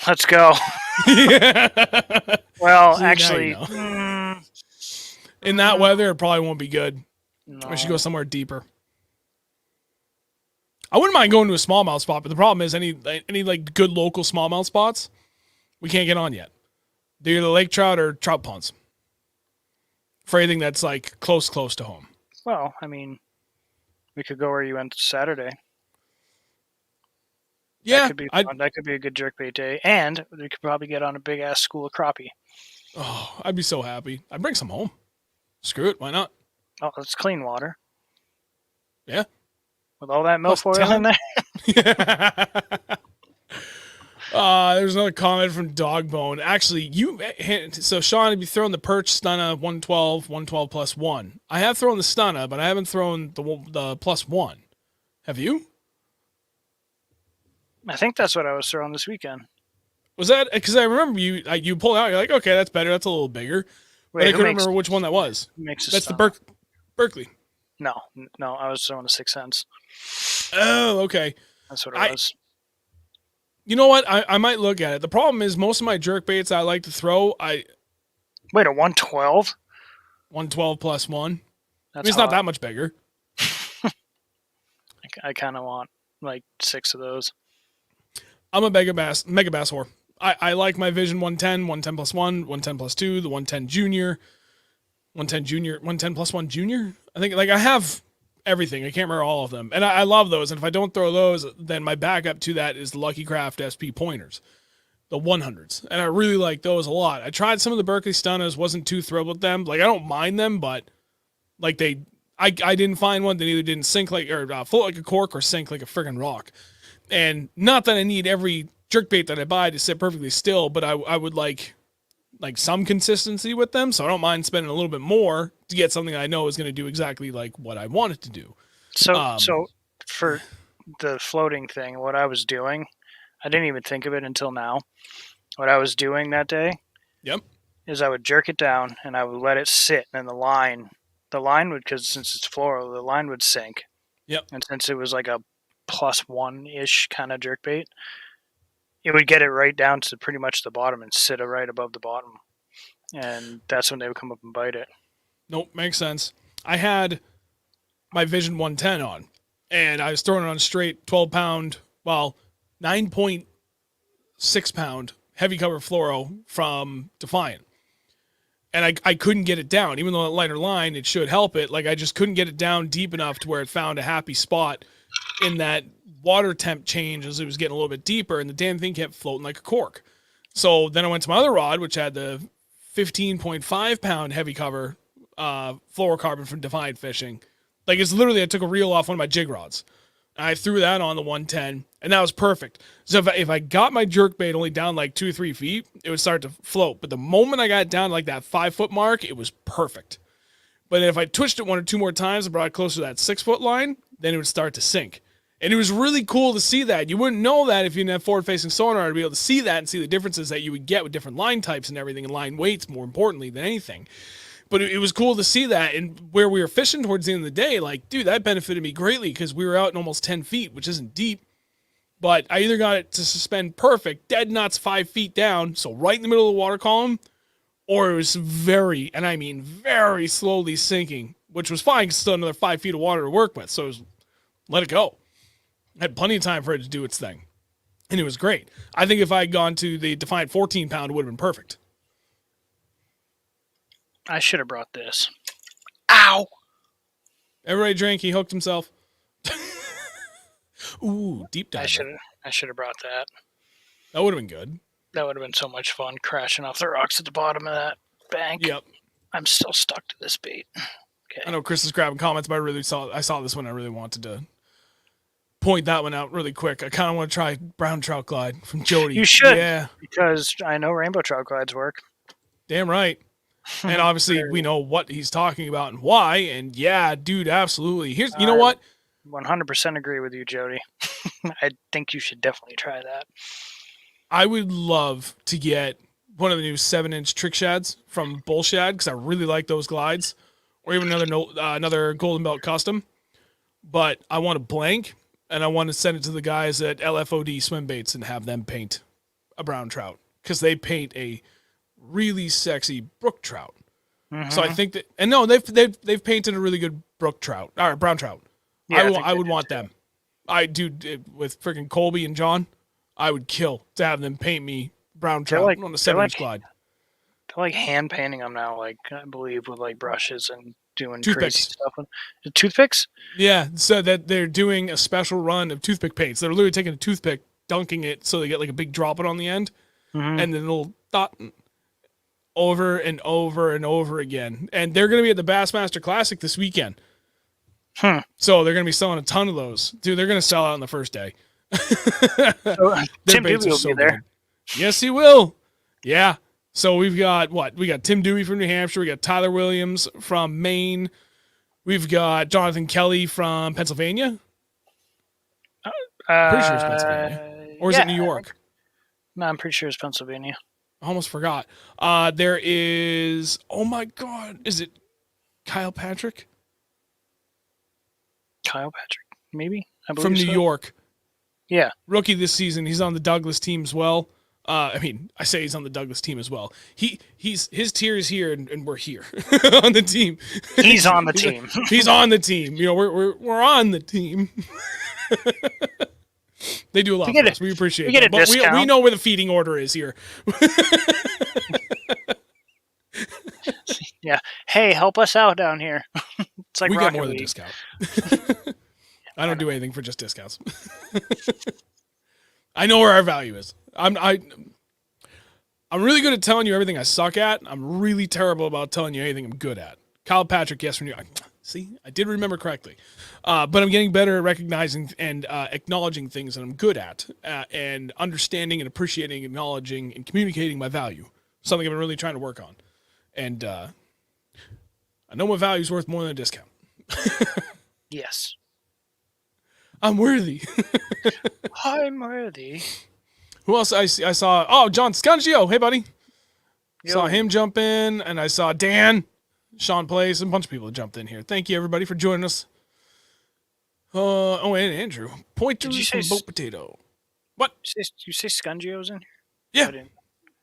Speaker 3: let's go.
Speaker 2: Yeah.
Speaker 3: Well,
Speaker 2: See, now you
Speaker 3: actually,
Speaker 2: know. In that weather, it probably won't be good.
Speaker 3: no.
Speaker 2: We should go somewhere deeper. I wouldn't mind going to a smallmouth spot, but the problem is any like good local smallmouth spots, we can't get on yet. They're either lake trout or trout ponds. For anything that's like close to home.
Speaker 3: Well, I mean, we could go where you went Saturday.
Speaker 2: Yeah,
Speaker 3: that could be fun. That could be a good jerkbait day, and we could probably get on a big ass school of crappie.
Speaker 2: Oh, I'd be so happy. I'd bring some home. Screw it, why not?
Speaker 3: Oh, it's clean water.
Speaker 2: Yeah.
Speaker 3: With all that milfoil in there.
Speaker 2: There's another comment from Dogbone. Actually, so Sean, have you thrown the perch stunna 112 plus 1? I have thrown the stunna, but I haven't thrown the plus 1. Have you?
Speaker 3: I think that's what I was throwing this weekend.
Speaker 2: Was that because I remember you pulled out? You're like, okay, that's better. That's a little bigger.
Speaker 3: Wait,
Speaker 2: but I couldn't remember which one that was. That's the Berkeley.
Speaker 3: No, I was throwing a 6 cents.
Speaker 2: Oh, okay.
Speaker 3: That's what it was.
Speaker 2: You know what? I might look at it. The problem is most of my jerk baits I like to throw.
Speaker 3: Wait, a 112?
Speaker 2: 112 plus 1. It's not that much bigger.
Speaker 3: I kind of want like 6 of those.
Speaker 2: I'm a mega bass whore. I like my Vision 110, 110 plus 1, 110 plus 2, the 110 Junior, 110 Junior, 110 plus 1 Junior. I think I have everything. I can't remember all of them. And I love those. And if I don't throw those, then my backup to that is the Lucky Craft SP pointers, the 100s. And I really like those a lot. I tried some of the Berkeley Stunnas, wasn't too thrilled with them. Like, I don't mind them, but like I didn't find one that either didn't sink or float like a cork or sink like a friggin' rock. And not that I need every jerkbait that I buy to sit perfectly still, but I would like some consistency with them, so I don't mind spending a little bit more to get something I know is going to do exactly like what I want it to do.
Speaker 3: So for the floating thing, what I was doing, I didn't even think of it until now. What I was doing that day, is I would jerk it down and I would let it sit, and the line would, because since it's floral, the line would sink.
Speaker 2: Yep.
Speaker 3: And since it was like a plus 1-ish kind of jerkbait, it would get it right down to pretty much the bottom and sit right above the bottom. And that's when they would come up and bite it.
Speaker 2: Nope, makes sense. I had my Vision 110 on, and I was throwing it on straight 12-pound, 9.6 pound heavy cover fluoro from Defiant. And I couldn't get it down. Even though a lighter line, it should help it. Like, I just couldn't get it down deep enough to where it found a happy spot in that water temp change as it was getting a little bit deeper, and the damn thing kept floating like a cork. So then I went to my other rod, which had the 15.5 pound heavy cover fluorocarbon from Defiant Fishing. Like, it's literally, I took a reel off one of my jig rods. I threw that on the 110, and that was perfect. So if I got my jerkbait only down like 2 or 3 feet, it would start to float. But the moment I got down like that 5 foot mark, it was perfect. But if I twitched it 1 or 2 more times and brought it closer to that 6 foot line, then it would start to sink. And it was really cool to see that. You wouldn't know that if you didn't have forward-facing sonar to be able to see that and see the differences that you would get with different line types and everything, and line weights, more importantly than anything. But it was cool to see that, and where we were fishing towards the end of the day, like, dude, that benefited me greatly because we were out in almost 10 feet, which isn't deep. But I either got it to suspend perfect, dead nuts 5 feet down, so right in the middle of the water column, or it was very, and I mean very slowly sinking, which was fine because still another 5 feet of water to work with, so it was, let it go. I had plenty of time for it to do its thing. And it was great. I think if I had gone to the Defiant 14 pound, it would have been perfect.
Speaker 3: I should have brought this. Ow!
Speaker 2: Everybody drank. He hooked himself. Ooh, deep dive.
Speaker 3: I should have brought that.
Speaker 2: That would have been good.
Speaker 3: That would have been so much fun crashing off the rocks at the bottom of that bank.
Speaker 2: Yep.
Speaker 3: I'm still stuck to this bait. Okay.
Speaker 2: I know Chris is grabbing comments, but I saw this one. I really wanted to point that one out really quick. I kind of want to try brown trout glide from Jody.
Speaker 3: You should.
Speaker 2: Yeah.
Speaker 3: Because I know rainbow trout glides work.
Speaker 2: Damn right. And obviously we know what he's talking about and why. And yeah, dude, absolutely. You know what?
Speaker 3: 100% agree with you, Jody. I think you should definitely try that.
Speaker 2: I would love to get one of the new 7-inch trick shads from Bull Shad because I really like those glides, or even another Golden Belt custom. But I want a blank, and I want to send it to the guys at LFOD Swimbaits and have them paint a brown trout. because they paint a really sexy brook trout.
Speaker 3: Mhm.
Speaker 2: So I think that, and no, they've painted a really good brook trout or brown trout.
Speaker 3: Yeah,
Speaker 2: I would want them. I do with freaking Colby and John. I would kill to have them paint me brown trout
Speaker 3: like-
Speaker 2: on the
Speaker 3: they're
Speaker 2: 7-inch
Speaker 3: like-
Speaker 2: glide.
Speaker 3: They're like hand painting them now, like I believe with like brushes and doing
Speaker 2: Toothpicks.
Speaker 3: crazy stuff. The toothpicks?
Speaker 2: Yeah, so that they're doing a special run of toothpick paints. They're literally taking a toothpick, dunking it so they get like a big dropping on the end,
Speaker 3: Mhm.
Speaker 2: and then they'll dot over and over and over again. And they're going to be at the Bassmaster Classic this weekend. So they're going to be selling a ton of those. Dude, they're going to sell out on the first day. Their
Speaker 3: Tim
Speaker 2: baits
Speaker 3: Dooley
Speaker 2: are
Speaker 3: will
Speaker 2: so
Speaker 3: be there.
Speaker 2: good. Yes, he will. Yeah. So we've got what? We got Tim Dewey from New Hampshire. We got Tyler Williams from Maine. We've got Jonathan Kelly from Pennsylvania. Pretty sure it's Pennsylvania. Or is it New York?
Speaker 3: No, I'm pretty sure it's Pennsylvania.
Speaker 2: I almost forgot. There is, oh my God, is it Kyle Patrick?
Speaker 3: Kyle Patrick, maybe? I believe
Speaker 2: From New
Speaker 3: so.
Speaker 2: York.
Speaker 3: Yeah.
Speaker 2: Rookie this season. He's on the Douglas team as well. I mean, I say he's on the Douglas team as well. His tier is here, and we're here on the team.
Speaker 3: He's on the team.
Speaker 2: He's on the team. You know, we're on the team. They do a lot for us. We appreciate
Speaker 3: we get
Speaker 2: that.
Speaker 3: a
Speaker 2: But
Speaker 3: discount.
Speaker 2: we know where the feeding order is here.
Speaker 3: Yeah. Hey, help us out down here. It's like
Speaker 2: We get
Speaker 3: Rocket
Speaker 2: more than
Speaker 3: League.
Speaker 2: discount. I don't do anything for just discounts. I know where our value is. I'm really good at telling you everything I suck at. I'm really terrible about telling you anything I'm good at. Kyle Patrick, yes, from New York. See, I did remember correctly. But I'm getting better at recognizing and acknowledging things that I'm good at, and understanding and appreciating, acknowledging, and communicating my value. Something I've been really trying to work on. And I know my value is worth more than a discount.
Speaker 3: Yes.
Speaker 2: I'm worthy.
Speaker 3: I'm worthy.
Speaker 2: Who else I saw? Oh, John Scungio. Hey, buddy.
Speaker 3: Yo.
Speaker 2: Saw him jump in, and I saw Dan, Sean Place, and a bunch of people that jumped in here. Thank you, everybody, for joining us. And Andrew. Pointers
Speaker 3: you
Speaker 2: from
Speaker 3: say
Speaker 2: Boat Potato. What?
Speaker 3: You say Scungio's in here?
Speaker 2: Yeah.
Speaker 3: I didn't.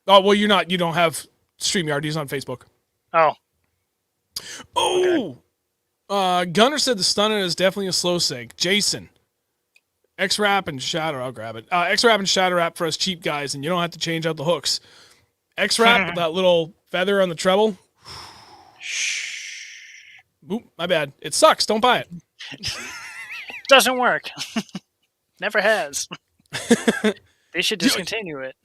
Speaker 2: Oh, well, you don't have StreamYard. He's on Facebook.
Speaker 3: Oh.
Speaker 2: Oh! Gunner said the stunner is definitely a slow sink. Jason. X-Wrap and Shatter. I'll grab it. X-Wrap and Shatter Wrap for us cheap guys, and you don't have to change out the hooks. X-Wrap with that little feather on the treble. Oop, my bad. It sucks. Don't buy it.
Speaker 3: Doesn't work. Never has. They should discontinue it.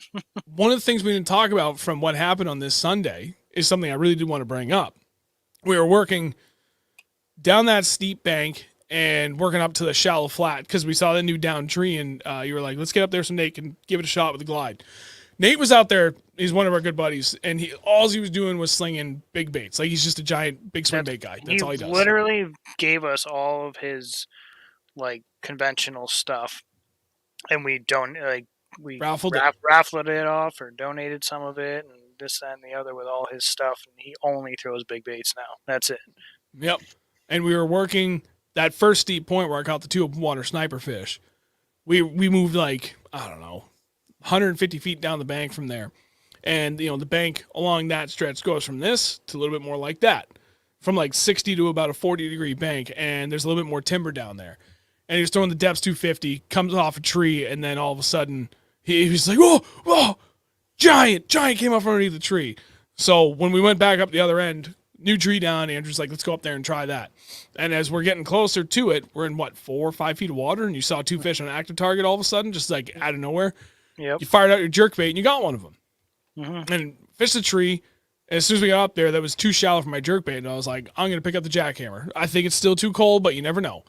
Speaker 2: One of the things we didn't talk about from what happened on this Sunday is something I really did want to bring up. We were working down that steep bank and working up to the shallow flat because we saw the new down tree, and you were like, let's get up there so Nate can give it a shot with the glide. Nate was out there. He's one of our good buddies, and all he was doing was slinging big baits. Like, he's just a giant big swim bait guy. That's all he does.
Speaker 3: He literally gave us all of his like conventional stuff, and we
Speaker 2: Raffled
Speaker 3: it off or donated some of it, and this, that, and the other with all his stuff. And he only throws big baits now. That's it.
Speaker 2: Yep. And we were working that first steep point where I caught the 2 open water sniper fish. We moved like, I don't know, 150 feet down the bank from there. And, the bank along that stretch goes from this to a little bit more like that. From like 60 to about a 40-degree bank, and there's a little bit more timber down there. And he was throwing the depths 250, comes off a tree, and then all of a sudden, he was like, whoa, giant came up underneath the tree. So when we went back up the other end, new tree down, Andrew's like, let's go up there and try that. And as we're getting closer to it, we're in 4 or 5 feet of water, and you saw 2 fish on an active target all of a sudden, just like out of nowhere.
Speaker 3: Yep.
Speaker 2: You fired out your jerkbait, and you got one of them.
Speaker 3: Mm-hmm.
Speaker 2: And fished the tree. And as soon as we got up there, that was too shallow for my jerkbait, and I was like, I'm going to pick up the jackhammer. I think it's still too cold, but you never know.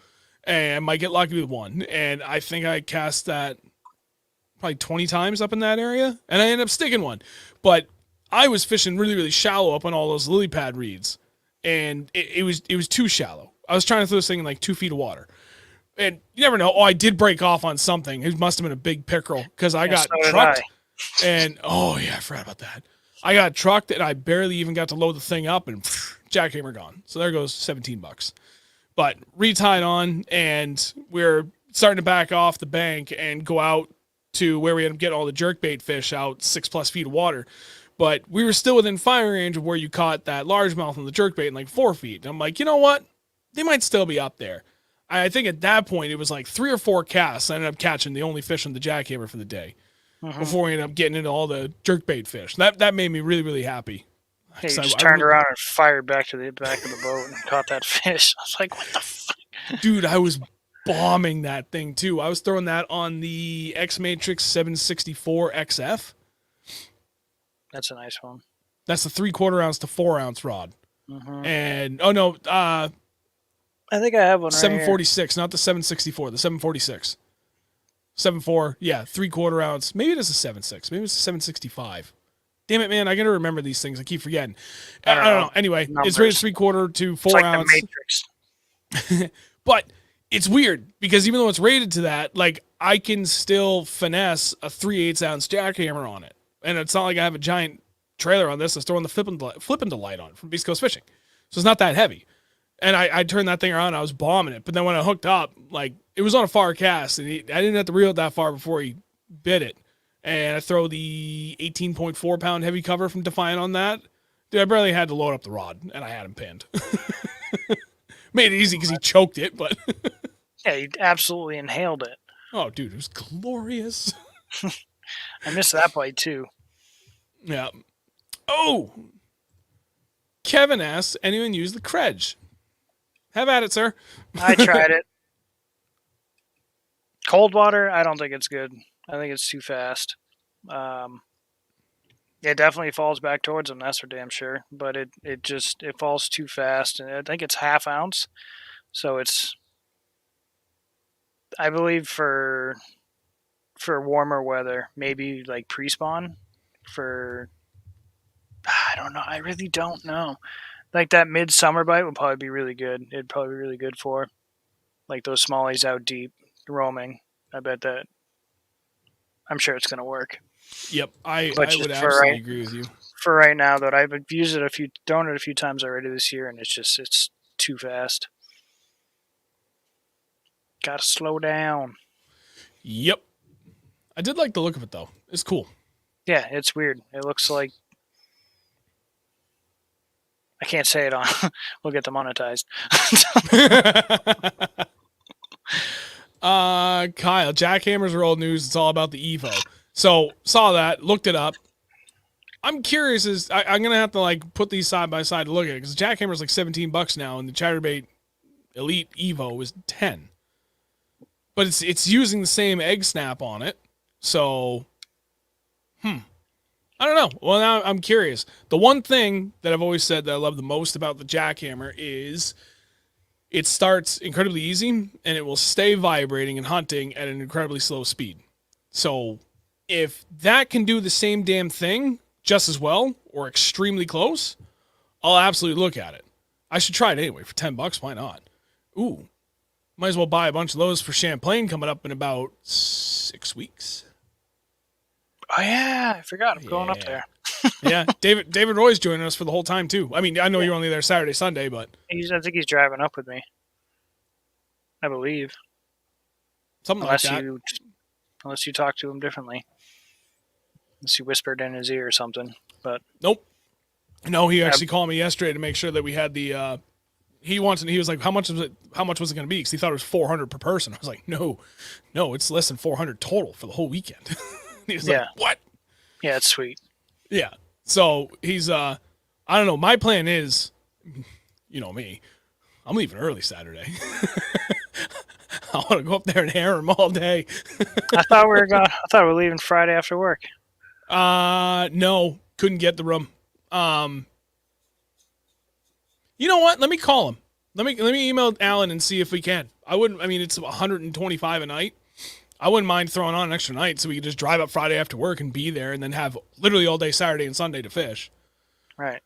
Speaker 2: And I might get lucky with one. And I think I cast that probably 20 times up in that area, and I ended up sticking one. But I was fishing really, really shallow up on all those lily pad reeds, and it was too shallow. I was trying to throw this thing in like 2 feet of water. And you never know. Oh, I did break off on something. It must have been a big pickerel because I got trucked. And, oh, yeah, I forgot about that. I got trucked, and I barely even got to load the thing up, and jackhammer gone. So there goes $17. But retied on, and we're starting to back off the bank and go out to where we ended up getting all the jerkbait fish out 6+ feet of water. But we were still within firing range of where you caught that largemouth on the jerkbait in like 4 feet. And I'm like, you know what? They might still be up there. I think at that point it was like 3 or 4 casts. I ended up catching the only fish on the jackhammer for the day before we ended up getting into all the jerkbait fish. That made me really, really happy.
Speaker 3: Yeah, you just turned around and fired back to the back of the boat and caught that fish. I was like, what the fuck?
Speaker 2: Dude, I was bombing that thing too. I was throwing that on the X Matrix 764 XF.
Speaker 3: That's a nice one.
Speaker 2: That's the 3/4 ounce to 4 ounce rod. And
Speaker 3: I think I have one.
Speaker 2: 746, not the 764, the 746. 7.4, yeah, 3/4 ounce. Maybe it is a 7.6. Maybe it's a 765. Damn it, man! I gotta remember these things. I keep forgetting. I don't know. Anyway,
Speaker 3: Numbers.
Speaker 2: it's rated 3/4 to 4
Speaker 3: It's like
Speaker 2: ounce.
Speaker 3: the Matrix.
Speaker 2: But it's weird because even though it's rated to that, like I can still finesse a 3/8 ounce jackhammer on it, and it's not like I have a giant trailer on this. I was throwing the flipping light on from Beast Coast Fishing, so it's not that heavy. And I turned that thing around, and I was bombing it. But then when I hooked up, like it was on a far cast, and I didn't have to reel it that far before he bit it. And I throw the 18.4 pound heavy cover from Defiant on that. Dude, I barely had to load up the rod, and I had him pinned. Made it easy because he choked it, but
Speaker 3: Yeah, he absolutely inhaled it.
Speaker 2: oh, dude, it was glorious.
Speaker 3: I missed that bite too.
Speaker 2: Yeah. Oh, Kevin asks, anyone use the Credge? Have at it, sir.
Speaker 3: I tried it. Cold water, I don't think it's good. I think it's too fast. It definitely falls back towards him, that's for damn sure. But it falls too fast, and I think it's 1/2 ounce. So it's, I believe for warmer weather, maybe like pre-spawn. I don't know. I really don't know. Like that midsummer bite would probably be really good. It'd probably be really good for like those smallies out deep roaming. I bet that. I'm sure it's going to work.
Speaker 2: Yep, I
Speaker 3: But
Speaker 2: would
Speaker 3: just for
Speaker 2: absolutely agree with you.
Speaker 3: For right now, though, I've used it thrown it a few times already this year, and it's too fast. Gotta slow down.
Speaker 2: Yep. I did like the look of it, though. It's cool.
Speaker 3: Yeah, it's weird. It looks like, I can't say it on. We'll get demonetized.
Speaker 2: Kyle, jackhammers are old news. It's all about the Evo. So saw that, looked it up. I'm curious. I'm gonna have to like put these side by side to look at it because the jackhammer's like $17 now, and the Chatterbait Elite Evo is $10. But it's using the same egg snap on it. So, I don't know. Well, now I'm curious. The one thing that I've always said that I love the most about the jackhammer is it starts incredibly easy and it will stay vibrating and hunting at an incredibly slow speed. So if that can do the same damn thing just as well or extremely close, I'll absolutely look at it. I should try it anyway for $10. Why not? Ooh, might as well buy a bunch of those for Champlain coming up in about 6 weeks.
Speaker 3: Oh yeah, I forgot. I'm going up there.
Speaker 2: Yeah, David Roy's joining us for the whole time too. I mean, I know you're only there Saturday, Sunday, but
Speaker 3: I think he's driving up with me. I believe.
Speaker 2: Something like that.
Speaker 3: Unless you talk to him differently. Unless you whispered in his ear or something. But
Speaker 2: nope. No, he actually called me yesterday to make sure that we had the. He was like, how much was it going to be? Because he thought it was $400 per person. I was like, no, it's less than $400 total for the whole weekend. He was like, what?
Speaker 3: Yeah, it's sweet.
Speaker 2: Yeah. So he's I don't know. My plan is, you know me, I'm leaving early Saturday. I want to go up there and hair him all day.
Speaker 3: I thought we were leaving Friday after work.
Speaker 2: No, couldn't get the room. You know what? Let me call him. Let me email Alan and see if we can. It's $125 a night. I wouldn't mind throwing on an extra night so we could just drive up Friday after work and be there and then have literally all day Saturday and Sunday to fish.
Speaker 3: Right.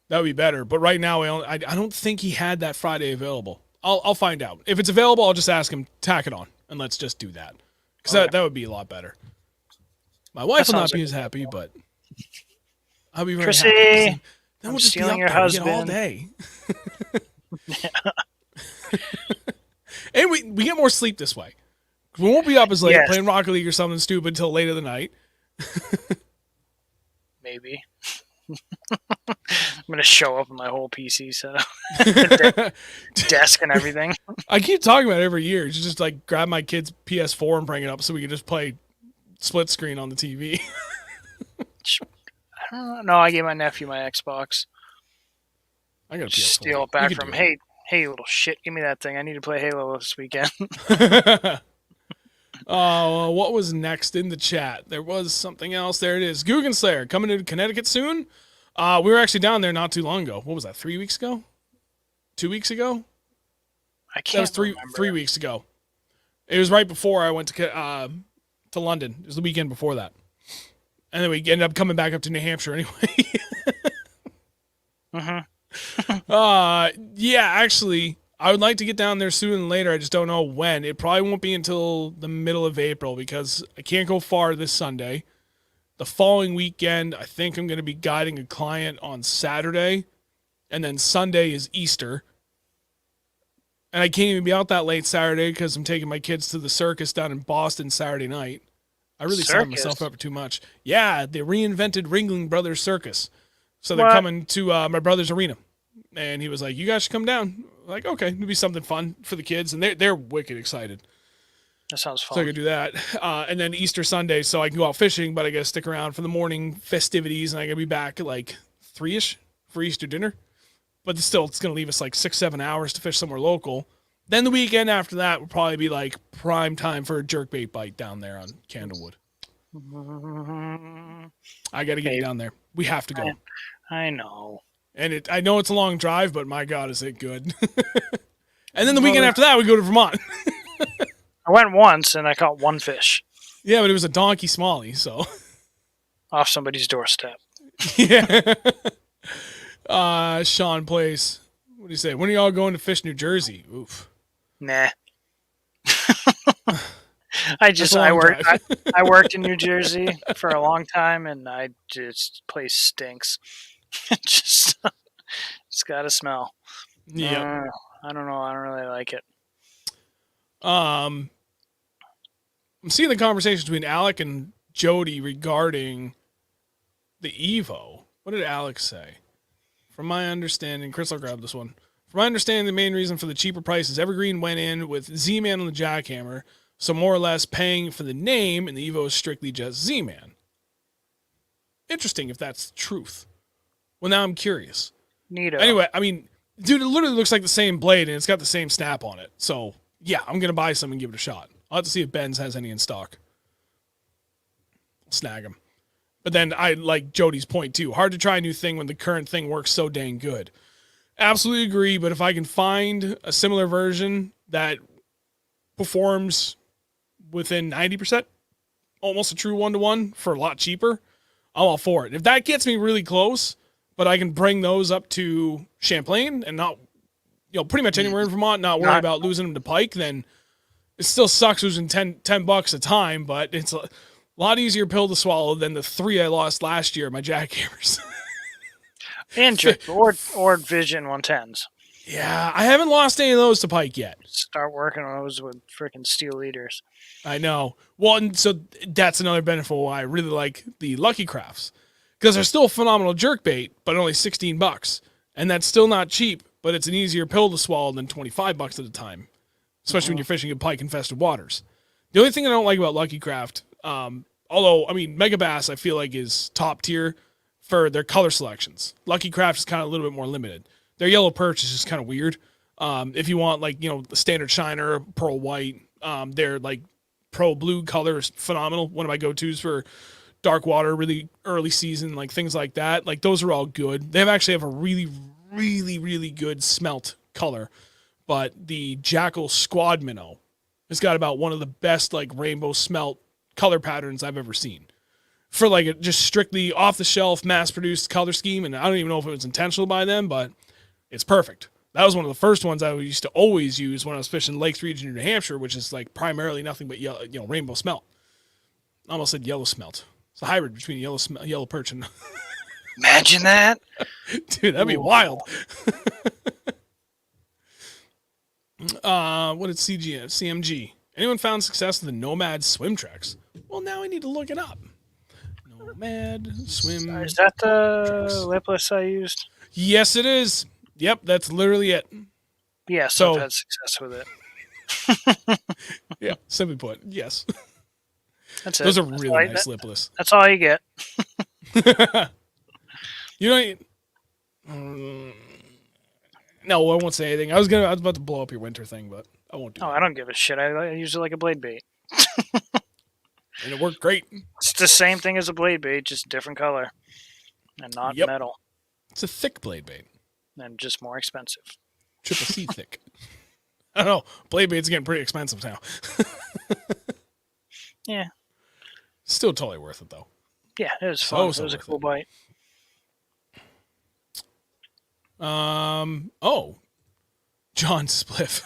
Speaker 2: That would be better. But right now, I don't think he had that Friday available. I'll find out. If it's available, I'll just ask him, tack it on, and let's just do that. Because that would be a lot better. My wife will not be as happy, but I'll be very happy.
Speaker 3: Then
Speaker 2: we'll just stealing your husband all day. And we get more sleep this way. We won't be up as late
Speaker 3: Yes.
Speaker 2: playing Rocket League or something stupid until late of the night.
Speaker 3: Maybe. I'm gonna show up with my whole PC setup, desk and everything.
Speaker 2: I keep talking about it every year. Just like grab my kid's PS4 and bring it up so we can just play split screen on the TV.
Speaker 3: I don't know. No, I gave my nephew my Xbox.
Speaker 2: I got a PS4.
Speaker 3: Steal it back from him. Hey, little shit, give me that thing. I need to play Halo this weekend.
Speaker 2: What was next in the chat? There was something else. There it is. Guggen Slayer coming to Connecticut soon. We were actually down there not too long ago. What was that? 3 weeks ago? 2 weeks ago?
Speaker 3: I can't.
Speaker 2: That was three weeks ago. It was right before I went to London. It was the weekend before that, and then we ended up coming back up to New Hampshire anyway. Yeah, actually, I would like to get down there sooner than later. I just don't know when. It probably won't be until the middle of April because I can't go far this Sunday. The following weekend, I think I'm going to be guiding a client on Saturday, and then Sunday is Easter. And I can't even be out that late Saturday because I'm taking my kids to the circus down in Boston Saturday night. I really signed myself up for too much. Yeah, the reinvented Ringling Brothers Circus. So they're coming to my brother's arena. And he was like, you guys should come down. I'm like, okay, it'll be something fun for the kids. And they're wicked excited.
Speaker 3: That sounds fun.
Speaker 2: So I could do that. And then Easter Sunday, so I can go out fishing, but I got to stick around for the morning festivities. And I got to be back at like 3-ish for Easter dinner. But still, it's going to leave us like 6-7 hours to fish somewhere local. Then the weekend after that will probably be like prime time for a jerkbait bite down there on Candlewood. I got to get down there. We have to go.
Speaker 3: I know.
Speaker 2: And I know it's a long drive, but my God, is it good. And then the weekend after that, we go to Vermont.
Speaker 3: I went once and I caught one fish.
Speaker 2: Yeah, but it was a donkey smallie, so.
Speaker 3: Off somebody's doorstep.
Speaker 2: Yeah. Sean Place. What do you say? When are y'all going to fish New Jersey? Oof.
Speaker 3: Nah. I worked in New Jersey for a long time, and place stinks. It's got a smell.
Speaker 2: Yeah.
Speaker 3: I don't know. I don't really like it.
Speaker 2: I'm seeing the conversation between Alec and Jody regarding the Evo. What did Alex say? From my understanding, Chris, I'll grab this one. From my understanding, the main reason for the cheaper price is Evergreen went in with Z-Man on the jackhammer, so more or less paying for the name, and the Evo is strictly just Z-Man. Interesting if that's the truth. Well, now I'm curious.
Speaker 3: Neato.
Speaker 2: Anyway, I mean, dude, it literally looks like the same blade, and it's got the same snap on it. So, yeah, I'm going to buy some and give it a shot. I'll have to see if Ben's has any in stock. I'll snag them. But then I like Jody's point, too. Hard to try a new thing when the current thing works so dang good. Absolutely agree, but if I can find a similar version that performs within 90%, almost a true one-to-one for a lot cheaper, I'm all for it. If that gets me really close, but I can bring those up to Champlain and not, pretty much anywhere in Vermont, not worry about losing them to Pike, then it still sucks losing $10 a time, but it's a lot easier pill to swallow than the 3 I lost last year at my jackhammers.
Speaker 3: And or Vision 110s.
Speaker 2: Yeah, I haven't lost any of those to Pike yet.
Speaker 3: Start working on those with freaking steel leaders.
Speaker 2: I know. Well, and so that's another benefit why I really like the Lucky Crafts. Because they're still a phenomenal jerkbait, but only $16. And that's still not cheap, but it's an easier pill to swallow than $25 at a time. Especially when you're fishing in pike-infested waters. The only thing I don't like about Lucky Craft, although, I mean, Mega Bass I feel like is top tier for their color selections. Lucky Craft is kind of a little bit more limited. Their yellow perch is just kind of weird. If you want, like, the standard shiner, pearl white, their, like, pearl blue color is phenomenal. One of my go-tos for dark water, really early season, like, things like that. Like, those are all good. They actually have a really, really, really good smelt color. But the Jackal Squad Minnow has got about one of the best, like, rainbow smelt color patterns I've ever seen. For, like, a just strictly off-the-shelf, mass-produced color scheme, and I don't even know if it was intentional by them, but it's perfect. That was one of the first ones I used to always use when I was fishing Lakes region in New Hampshire, which is, like, primarily nothing but yellow, rainbow smelt. I almost said yellow smelt. It's a hybrid between yellow perch and...
Speaker 3: Imagine that.
Speaker 2: Dude, that'd be wild. What did CMG? Anyone found success with the Nomad swim treks? Well, now I need to look it up. Nomad swim.
Speaker 3: Is that the
Speaker 2: treks.
Speaker 3: lipless I used?
Speaker 2: Yes, it is. Yep, that's literally it.
Speaker 3: Yes,
Speaker 2: So-
Speaker 3: I've had success with it.
Speaker 2: Yeah, simply put, yes.
Speaker 3: That's it.
Speaker 2: Those are
Speaker 3: That's
Speaker 2: really
Speaker 3: all I-
Speaker 2: nice lipless.
Speaker 3: That's all you get.
Speaker 2: You know. No, I won't say anything. I was about to blow up your winter thing, but I won't do
Speaker 3: Oh,
Speaker 2: that.
Speaker 3: I don't give a shit. I use it like a blade bait.
Speaker 2: And it worked great.
Speaker 3: It's the same thing as a blade bait, just different color. And not
Speaker 2: Yep.
Speaker 3: metal.
Speaker 2: It's a thick blade bait.
Speaker 3: And just more expensive.
Speaker 2: Triple C thick. I don't know. Blade bait's getting pretty expensive now.
Speaker 3: Yeah.
Speaker 2: Still totally worth it though.
Speaker 3: Yeah, it was fun.
Speaker 2: So
Speaker 3: It was a
Speaker 2: worth
Speaker 3: cool bite.
Speaker 2: Oh. John Spliff.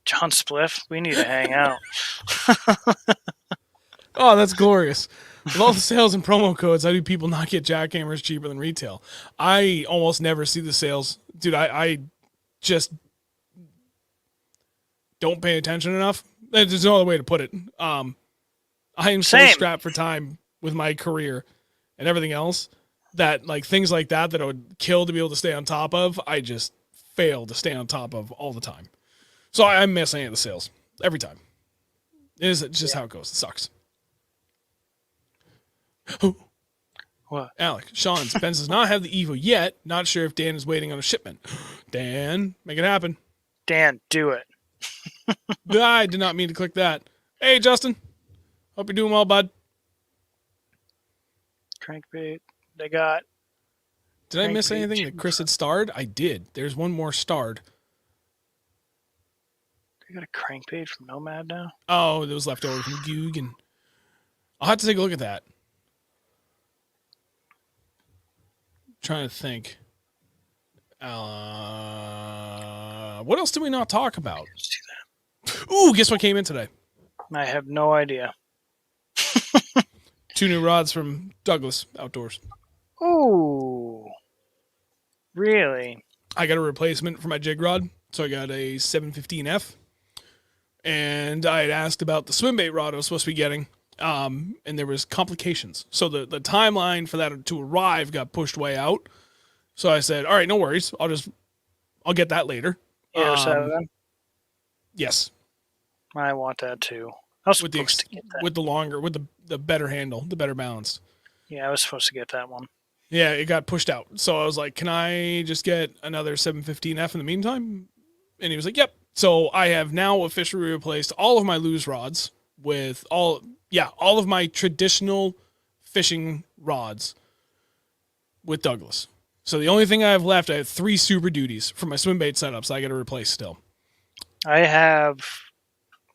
Speaker 3: John Spliff, we need to hang out.
Speaker 2: Oh, that's glorious. With all the sales and promo codes, how do people not get jackhammers cheaper than retail? I almost never see the sales. Dude, I just don't pay attention enough. There's no other way to put it. I am so
Speaker 3: Same.
Speaker 2: strapped for time with my career and everything else that like things like that I would kill to be able to stay on top of, I just fail to stay on top of all the time. So I miss any of the sales every time. It is just how it goes. It sucks.
Speaker 3: What?
Speaker 2: Alec, Sean, Ben does not have the Evo yet. Not sure if Dan is waiting on a shipment. Dan, make it happen.
Speaker 3: Dan, do it.
Speaker 2: I did not mean to click that. Hey, Justin. Hope you're doing well, bud.
Speaker 3: Crankbait. They got.
Speaker 2: Did I miss
Speaker 3: Crankbait
Speaker 2: anything that Chris had starred? I did. There's one more starred.
Speaker 3: They got a crankbait from Nomad now.
Speaker 2: Oh, that was left over from Goog, and I'll have to take a look at that. Trying to think. What else did we not talk about?
Speaker 3: See
Speaker 2: Ooh, guess what came in today?
Speaker 3: that? I have no idea.
Speaker 2: 2 new rods from Douglas Outdoors.
Speaker 3: Ooh. Really?
Speaker 2: I got a replacement for my jig rod, so I got a 715F. And I had asked about the swim bait rod I was supposed to be getting, and there was complications. So the timeline for that to arrive got pushed way out. So I said, all right, no worries. I'll get that later.
Speaker 3: Yeah, 7.
Speaker 2: Yes.
Speaker 3: I want that too. I was
Speaker 2: With the
Speaker 3: supposed to get that.
Speaker 2: with the longer, with the better handle, the better balanced.
Speaker 3: Yeah, I was supposed to get that one.
Speaker 2: Yeah, it got pushed out. So I was like, can I just get another 715F in the meantime? And he was like, yep. So I have now officially replaced all of my loose rods with all of my traditional fishing rods with Douglas. So the only thing I have left, I have 3 Super Duties for my swim bait setups I got to replace still.
Speaker 3: I have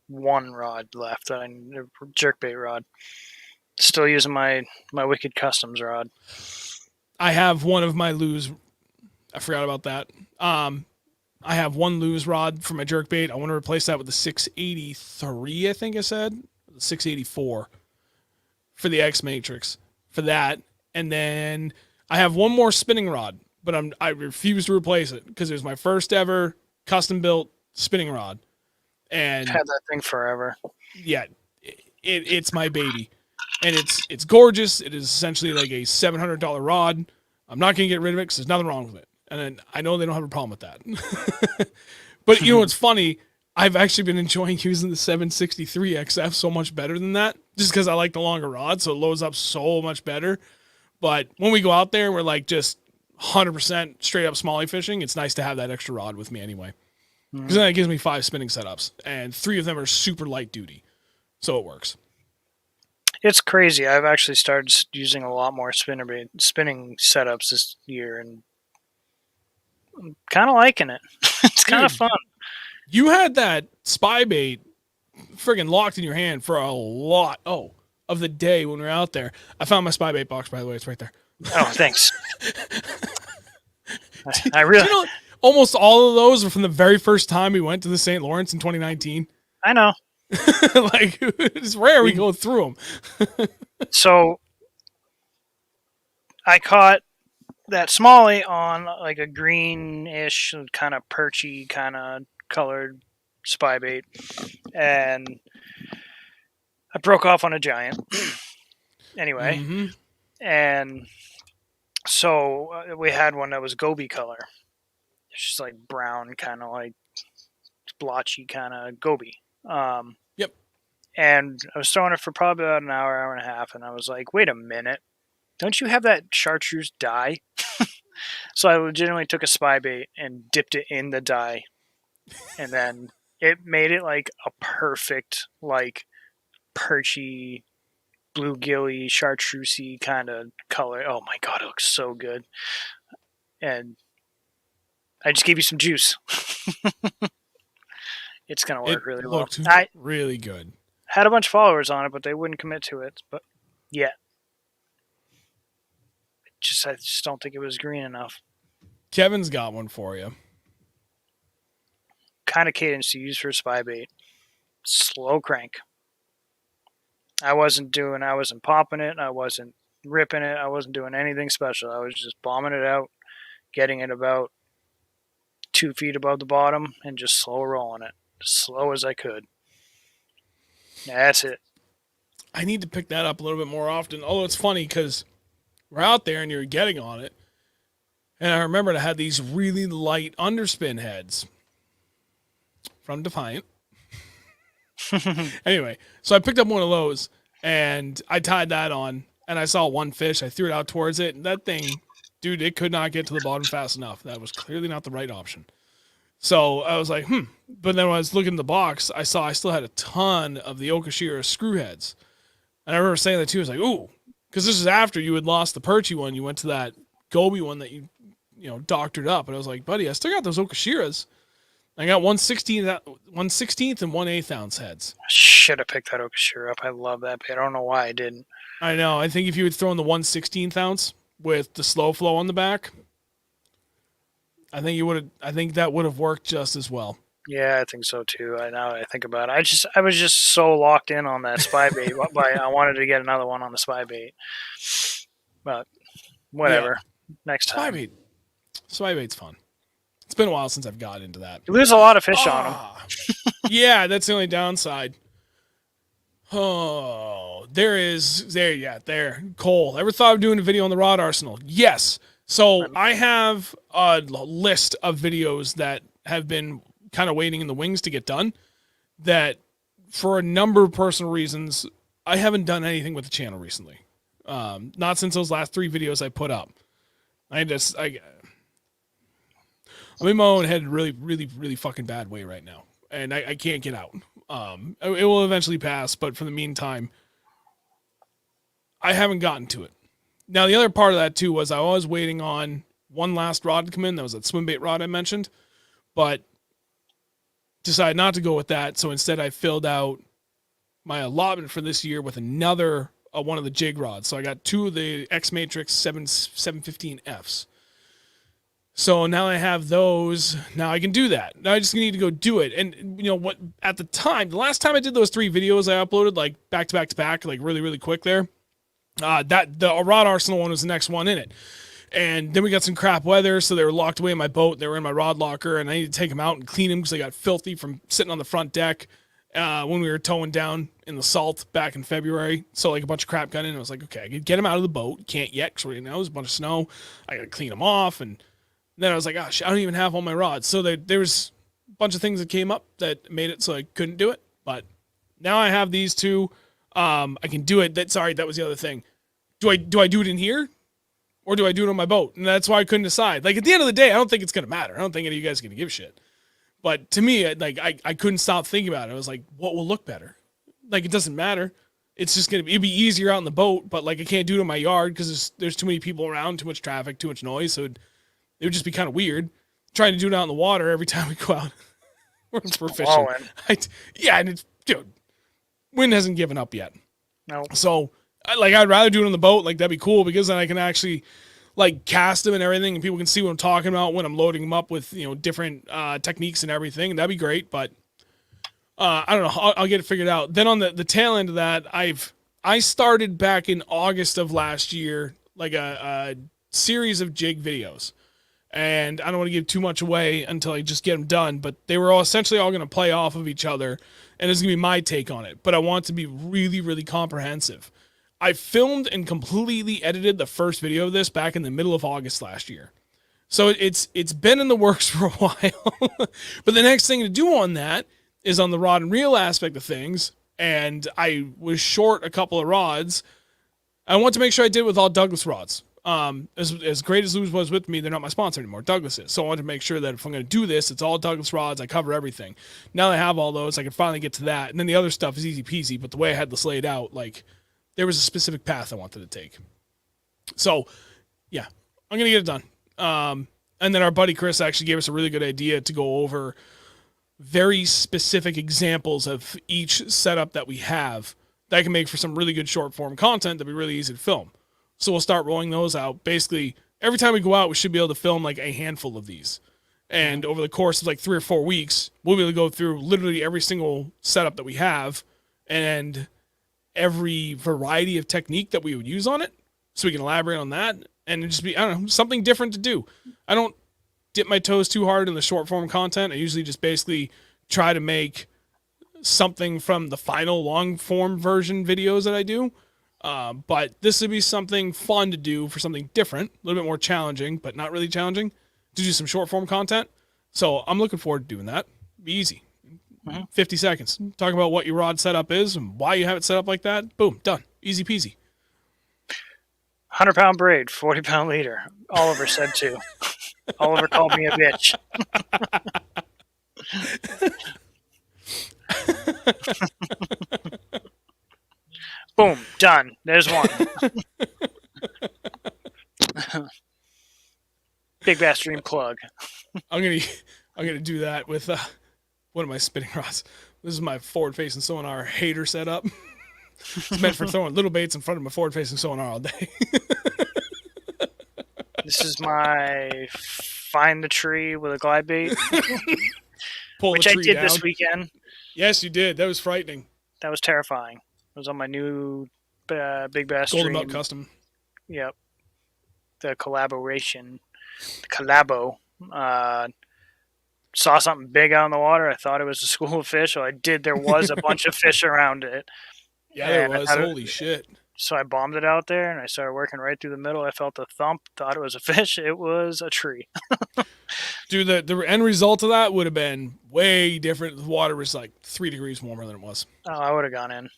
Speaker 3: 1 rod left. A jerkbait rod. Still using my Wicked Customs rod.
Speaker 2: I have one of my lose. I forgot about that. I have 1 lose rod for my jerkbait. I want to replace that with the 683, I think I said. The 684 for the X Matrix for that. And then I have 1 more spinning rod, but I refuse to replace it because it was my first ever custom built spinning rod. And
Speaker 3: I've had that thing forever.
Speaker 2: yeah, it's my baby. And it's gorgeous. It is essentially like a $700 rod. I'm not going to get rid of it because there's nothing wrong with it. And then I know they don't have a problem with that. But you know what's funny? I've actually been enjoying using the 763 XF so much better than that, just because I like the longer rod, so it loads up so much better. But when we go out there, we're like just 100% straight up smallie fishing. It's nice to have that extra rod with me anyway, because then it gives me 5 spinning setups, and 3 of them are super light duty, so it works.
Speaker 3: It's crazy. I've actually started using a lot more spinning setups this year, and I'm kind of liking it. It's kind of
Speaker 2: Dude.
Speaker 3: fun.
Speaker 2: You had that spy bait friggin' locked in your hand for a lot of the day when we were out there. I found my spy bait box, by the way. It's right there.
Speaker 3: Oh, thanks. I really,
Speaker 2: You know, almost all of those were from the very first time we went to the St. Lawrence in 2019.
Speaker 3: I know.
Speaker 2: Like, it's rare we go through them.
Speaker 3: So I caught that smallie on like a greenish kind of perchy kind of colored spy bait, and I broke off on a giant. Anyway, and so we had one that was goby color. It's just like brown, kind of like blotchy kind of goby.
Speaker 2: Yep.
Speaker 3: And I was throwing it for probably about an hour and a half, and I was like, wait a minute. Don't you have that chartreuse dye? So I legitimately took a spy bait and dipped it in the dye. And then it made it like a perfect, like, perchy, bluegilly, chartreusey kind of color. Oh my God, it looks so good. And I just gave you some juice. It's going to work really well.
Speaker 2: It looked really good.
Speaker 3: Had a bunch of followers on it, but they wouldn't commit to it. But yeah. I just don't think it was green enough.
Speaker 2: Kevin's got one for you.
Speaker 3: Kind of cadence to use for a spy bait. Slow crank. I wasn't popping it. I wasn't ripping it. I wasn't doing anything special. I was just bombing it out, getting it about 2 feet above the bottom, and just slow rolling it. As slow as I could. That's it.
Speaker 2: I need to pick that up a little bit more often. Although it's funny because we're out there and you're getting on it. And I remembered I had these really light underspin heads from Defiant. Anyway, so I picked up one of those and I tied that on and I saw one fish. I threw it out towards it. And that thing, dude, it could not get to the bottom fast enough. That was clearly not the right option. So I was like, But then when I was looking at the box, I saw I still had a ton of the Okashira screw heads. And I remember saying that too. I was like, ooh, because this is after you had lost the perchy one. You went to that goby one that you doctored up. And I was like, buddy, I still got those Okashiras. I got 1/16th and 1/8 ounce heads.
Speaker 3: I should have picked that Okashira up. I love that bait. I don't know why I didn't.
Speaker 2: I know. I think if you had thrown the 1/16th ounce with the slow flow on the back, I think that would have worked just as well.
Speaker 3: Yeah, I think so too. Now that I think about it, I was just so locked in on that spy bait. I wanted to get another one on the spy bait, but whatever. Yeah. Next time.
Speaker 2: Spy bait's fun. It's been a while since I've got into that.
Speaker 3: You lose a lot of fish on them.
Speaker 2: Yeah, that's the only downside. Oh, there. Cole, ever thought of doing a video on the rod arsenal? Yes. So I have a list of videos that have been kind of waiting in the wings to get done that for a number of personal reasons, I haven't done anything with the channel recently. Not since those last 3 videos I put up. I'm in my own head in a really, really, really fucking bad way right now. And I can't get out. It will eventually pass, but for the meantime, I haven't gotten to it. Now, the other part of that, too, was I was waiting on one last rod to come in. That was that swimbait rod I mentioned. But decided not to go with that. So instead, I filled out my allotment for this year with another one of the jig rods. So I got 2 of the X-Matrix 715Fs. So now I have those. Now I can do that. Now I just need to go do it. And you know what? At the time, the last time I did those 3 videos I uploaded, like back to back to back, like really, really quick there. The rod arsenal one was the next one in it. And then we got some crap weather, so they were locked away in my boat. They were in my rod locker, and I needed to take them out and clean them because they got filthy from sitting on the front deck when we were towing down in the salt back in February. So like a bunch of crap got in. I was like, okay, I can get them out of the boat. Can't yet because right now there's a bunch of snow. I got to clean them off. And then I was like, gosh, I don't even have all my rods. So there was a bunch of things that came up that made it so I couldn't do it. But now I have these 2. I can do it. That was the other thing. Do I do it in here? Or do I do it on my boat? And that's why I couldn't decide. Like, at the end of the day, I don't think it's going to matter. I don't think any of you guys are going to give a shit. But to me, I couldn't stop thinking about it. I was like, what will look better? Like, it doesn't matter. It's just going to be easier out in the boat, but, like, I can't do it in my yard because there's too many people around, too much traffic, too much noise. So it would just be kind of weird trying to do it out in the water every time we go out for fishing. And it's, dude, wind hasn't given up yet.
Speaker 3: No.
Speaker 2: So, I'd rather do it on the boat. Like, that'd be cool because then I can actually, like, cast them and everything, and people can see what I'm talking about when I'm loading them up with, different techniques and everything. And that'd be great, but I don't know. I'll get it figured out. Then on the tail end of that, I started back in August of last year, like a series of jig videos. and I don't want to give too much away until I just get them done, but they were all essentially all going to play off of each other, and it's going to be my take on it, but I want it to be really, really comprehensive. I filmed and completely edited the first video of this back in the middle of August last year. So it's been in the works for a while. But the next thing to do on that is on the rod and reel aspect of things, and I was short a couple of rods. I want to make sure I did it with all Douglas rods. As great as Luz was with me, they're not my sponsor anymore. Douglas is. So I want to make sure that if I'm going to do this, it's all Douglas rods. I cover everything. Now that I have all those, I can finally get to that. And then the other stuff is easy peasy, but the way I had this laid out, like, there was a specific path I wanted to take. So, yeah, I'm going to get it done. And then our buddy Chris actually gave us a really good idea to go over very specific examples of each setup that we have that can make for some really good short form content that'd be really easy to film. So we'll start rolling those out. Basically, every time we go out, we should be able to film like a handful of these. And over the course of like 3 or 4 weeks, we'll be able to go through literally every single setup that we have and every variety of technique that we would use on it, so we can elaborate on that and just be, I don't know, something different to do. I don't dip my toes too hard in the short form content. I usually just basically try to make something from the final long form version videos that I do. But this would be something fun to do for something different, a little bit more challenging, but not really challenging, to do some short form content. So I'm looking forward to doing that. Be easy. 50 seconds. Talk about what your rod setup is and why you have it set up like that. Boom, done. Easy peasy.
Speaker 3: 100-pound braid, 40-pound leader. Oliver said too. Oliver called me a bitch. Boom, done. There's one. Big Bass Dream plug.
Speaker 2: I'm gonna do that with one of my spinning rods. This is my forward-facing sonar hater setup. It's meant for throwing little baits in front of my forward-facing sonar all day.
Speaker 3: This is my find the tree with a glide bait, which I did this weekend.
Speaker 2: Yes, you did. That was frightening.
Speaker 3: That was terrifying. It was on my new Big Bass
Speaker 2: Golden
Speaker 3: Dream.
Speaker 2: Buck Custom.
Speaker 3: Yep. The collaboration. The collabo. Saw something big out in the water. I thought it was a school of fish. So I did. There was a bunch of fish around it.
Speaker 2: Yeah, there was. Holy shit.
Speaker 3: So I bombed it out there, and I started working right through the middle. I felt a thump. Thought it was a fish. It was a tree.
Speaker 2: Dude, the end result of that would have been way different. The water was like 3 degrees warmer than it was.
Speaker 3: Oh, I would have gone in.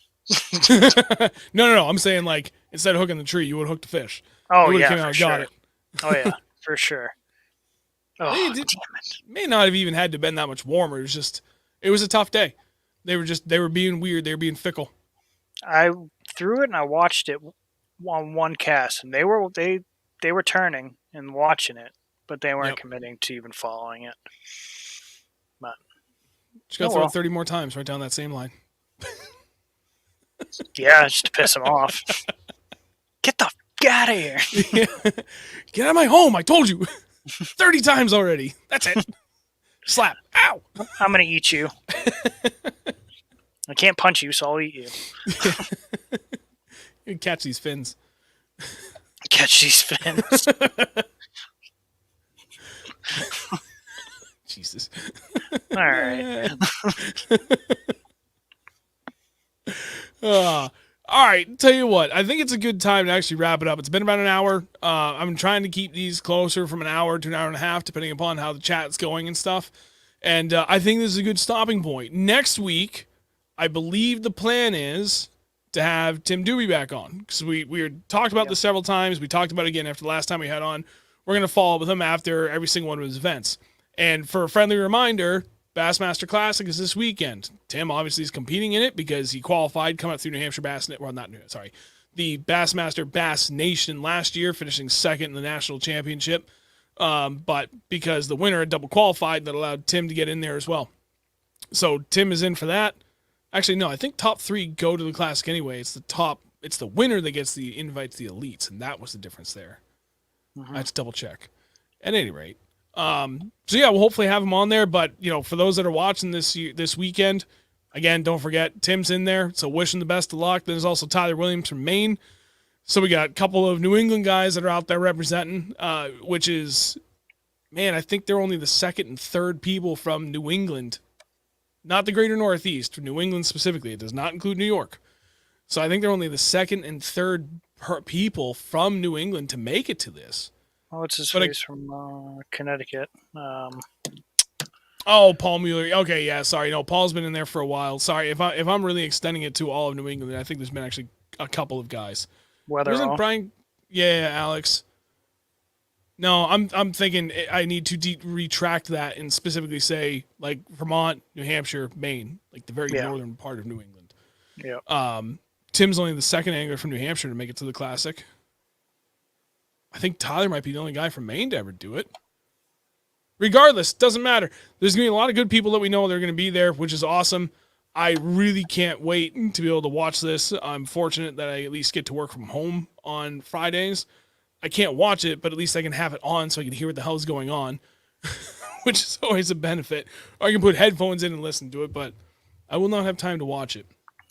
Speaker 2: No. I'm saying, like, instead of hooking the tree, you would have hooked the fish.
Speaker 3: Oh, yeah, for sure.
Speaker 2: Got it.
Speaker 3: Oh, yeah, for sure. Oh, damn it.
Speaker 2: May not have even had to been that much warmer. It was a tough day. They were being weird. They were being fickle.
Speaker 3: I threw it and I watched it on one cast, and they were turning and watching it, but they weren't committing to even following it. But
Speaker 2: just gotta throw it 30 more times right down that same line.
Speaker 3: Yeah, just to piss them off. Get the f out of here!
Speaker 2: Get out of my home! I told you 30 times already. That's it. Slap! Ow!
Speaker 3: I'm gonna eat you. I can't punch you, so I'll eat you.
Speaker 2: You catch these fins.
Speaker 3: Catch these fins.
Speaker 2: Jesus.
Speaker 3: All right.
Speaker 2: All right. Tell you what, I think it's a good time to actually wrap it up. It's been about an hour. I'm trying to keep these closer from an hour to an hour and a half, depending upon how the chat's going and stuff. And I think this is a good stopping point. Next week, I believe the plan is to have Tim Doobie back on, because we had talked about this several times. We talked about it again after the last time we had on. We're going to follow up with him after every single one of his events. And for a friendly reminder, Bassmaster Classic is this weekend. Tim obviously is competing in it because he qualified coming up through New Hampshire Bass, well, not New, sorry, the Bassmaster Bass Nation last year, finishing second in the national championship. But because the winner had double qualified, that allowed Tim to get in there as well. So Tim is in for that. Actually, no, I think top 3 go to the Classic anyway. It's the winner that gets the invite to the elites, and that was the difference there. I have to double check. At any rate. So yeah, we'll hopefully have him on there, but for those that are watching this weekend, again, don't forget Tim's in there, so wish him the best of luck. There's also Tyler Williams from Maine. So we got a couple of New England guys that are out there representing, which is man, I think they're only the second and third people from New England, not the greater Northeast, New England specifically. It does not include New York. So I think they're only the second and third people from New England to make it to this.
Speaker 3: Oh, it's his face from Connecticut.
Speaker 2: Oh, Paul Mueller. Okay, yeah, sorry. No, Paul's been in there for a while. Sorry, if I'm really extending it to all of New England, I think there's been actually a couple of guys. Isn't Brian? Yeah, Alex. No, I'm thinking I need to retract that and specifically say like Vermont, New Hampshire, Maine, like the very northern part of New England.
Speaker 3: Yeah.
Speaker 2: Tim's only the second angler from New Hampshire to make it to the Classic. I think Tyler might be the only guy from Maine to ever do it. Regardless, doesn't matter. There's going to be a lot of good people that we know that are going to be there, which is awesome. I really can't wait to be able to watch this. I'm fortunate that I at least get to work from home on Fridays. I can't watch it, but at least I can have it on so I can hear what the hell's going on, which is always a benefit. Or I can put headphones in and listen to it, but I will not have time to watch it.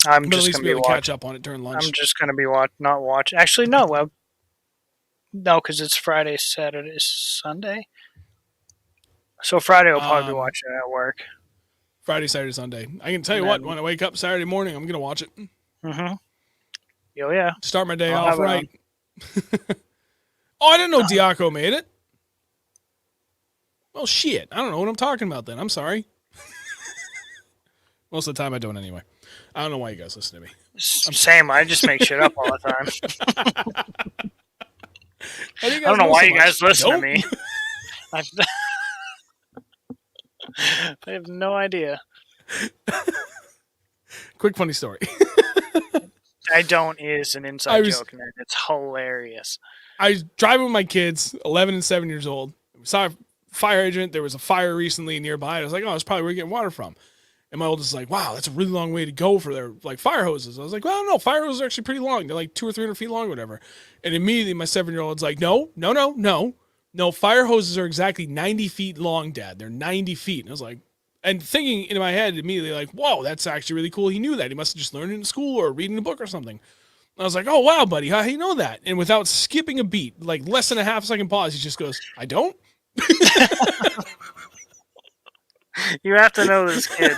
Speaker 3: I'm just going to be able
Speaker 2: to catch up on it during lunch.
Speaker 3: I'm just going to be not watch. Actually, no. No, because it's Friday, Saturday, Sunday. So Friday I'll probably be watching it at work.
Speaker 2: Friday, Saturday, Sunday. I can tell you what, when I wake up Saturday morning, I'm going to watch it.
Speaker 3: Mm-hmm. Oh, yeah.
Speaker 2: Start my day off right. Oh, I didn't know Diaco made it. Well, shit. I don't know what I'm talking about then. I'm sorry. Most of the time I don't anyway. I don't know why you guys listen to me.
Speaker 3: Same. I just make shit up all the time. I don't know why you guys listen to me. I have no idea.
Speaker 2: Quick funny story.
Speaker 3: I don't is an inside joke, and it's hilarious.
Speaker 2: I was driving with my kids, 11 and 7 years old. We saw a fire hydrant. There was a fire recently nearby. I was like, oh, that's probably where we're getting water from. And my oldest is like, wow, that's a really long way to go for their like fire hoses. I was like, well, no, fire hoses are actually pretty long. They're like 200 or 300 feet long or whatever. And immediately my 7-year-old's like, no, fire hoses are exactly 90 feet long, Dad. They're 90 feet. And I was like, and thinking in my head immediately like, whoa, that's actually really cool. He knew that. He must have just learned it in school or reading a book or something. I was like, oh, wow, buddy, how do you know that? And without skipping a beat, like less than a half-second pause, he just goes, I don't?
Speaker 3: You have to know this kid.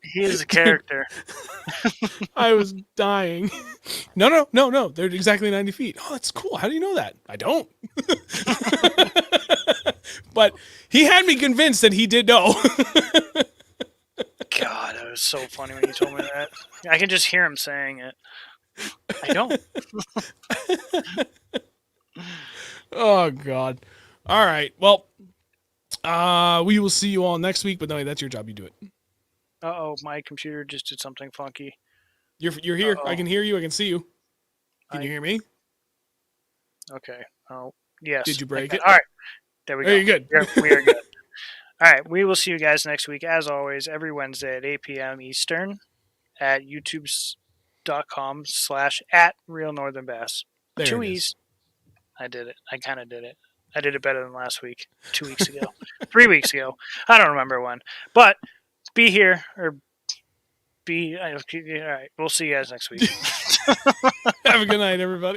Speaker 3: He is a character.
Speaker 2: I was dying. No. They're exactly 90 feet. Oh, that's cool. How do you know that? I don't. But he had me convinced that he did know.
Speaker 3: God, that was so funny when you told me that. I can just hear him saying it. I don't.
Speaker 2: Oh, God. All right. Well, we will see you all next week, but no, that's your job. You do it.
Speaker 3: Uh-oh, my computer just did something funky.
Speaker 2: You're here. I can hear you. I can see you. Can you hear me?
Speaker 3: Okay. Oh, yes.
Speaker 2: Did you break it?
Speaker 3: All right. There we go.
Speaker 2: You're good.
Speaker 3: We are good. All right. We will see you guys next week, as always, every Wednesday at 8 p.m. Eastern at youtube.com/@Reel Nothern Bass.
Speaker 2: There
Speaker 3: 2 E's. I did it. I kind of did it. I did it better than last week, 2 weeks ago, 3 weeks ago. I don't remember when. But be here or be. All right. We'll see you guys next week.
Speaker 2: Have a good night, everybody.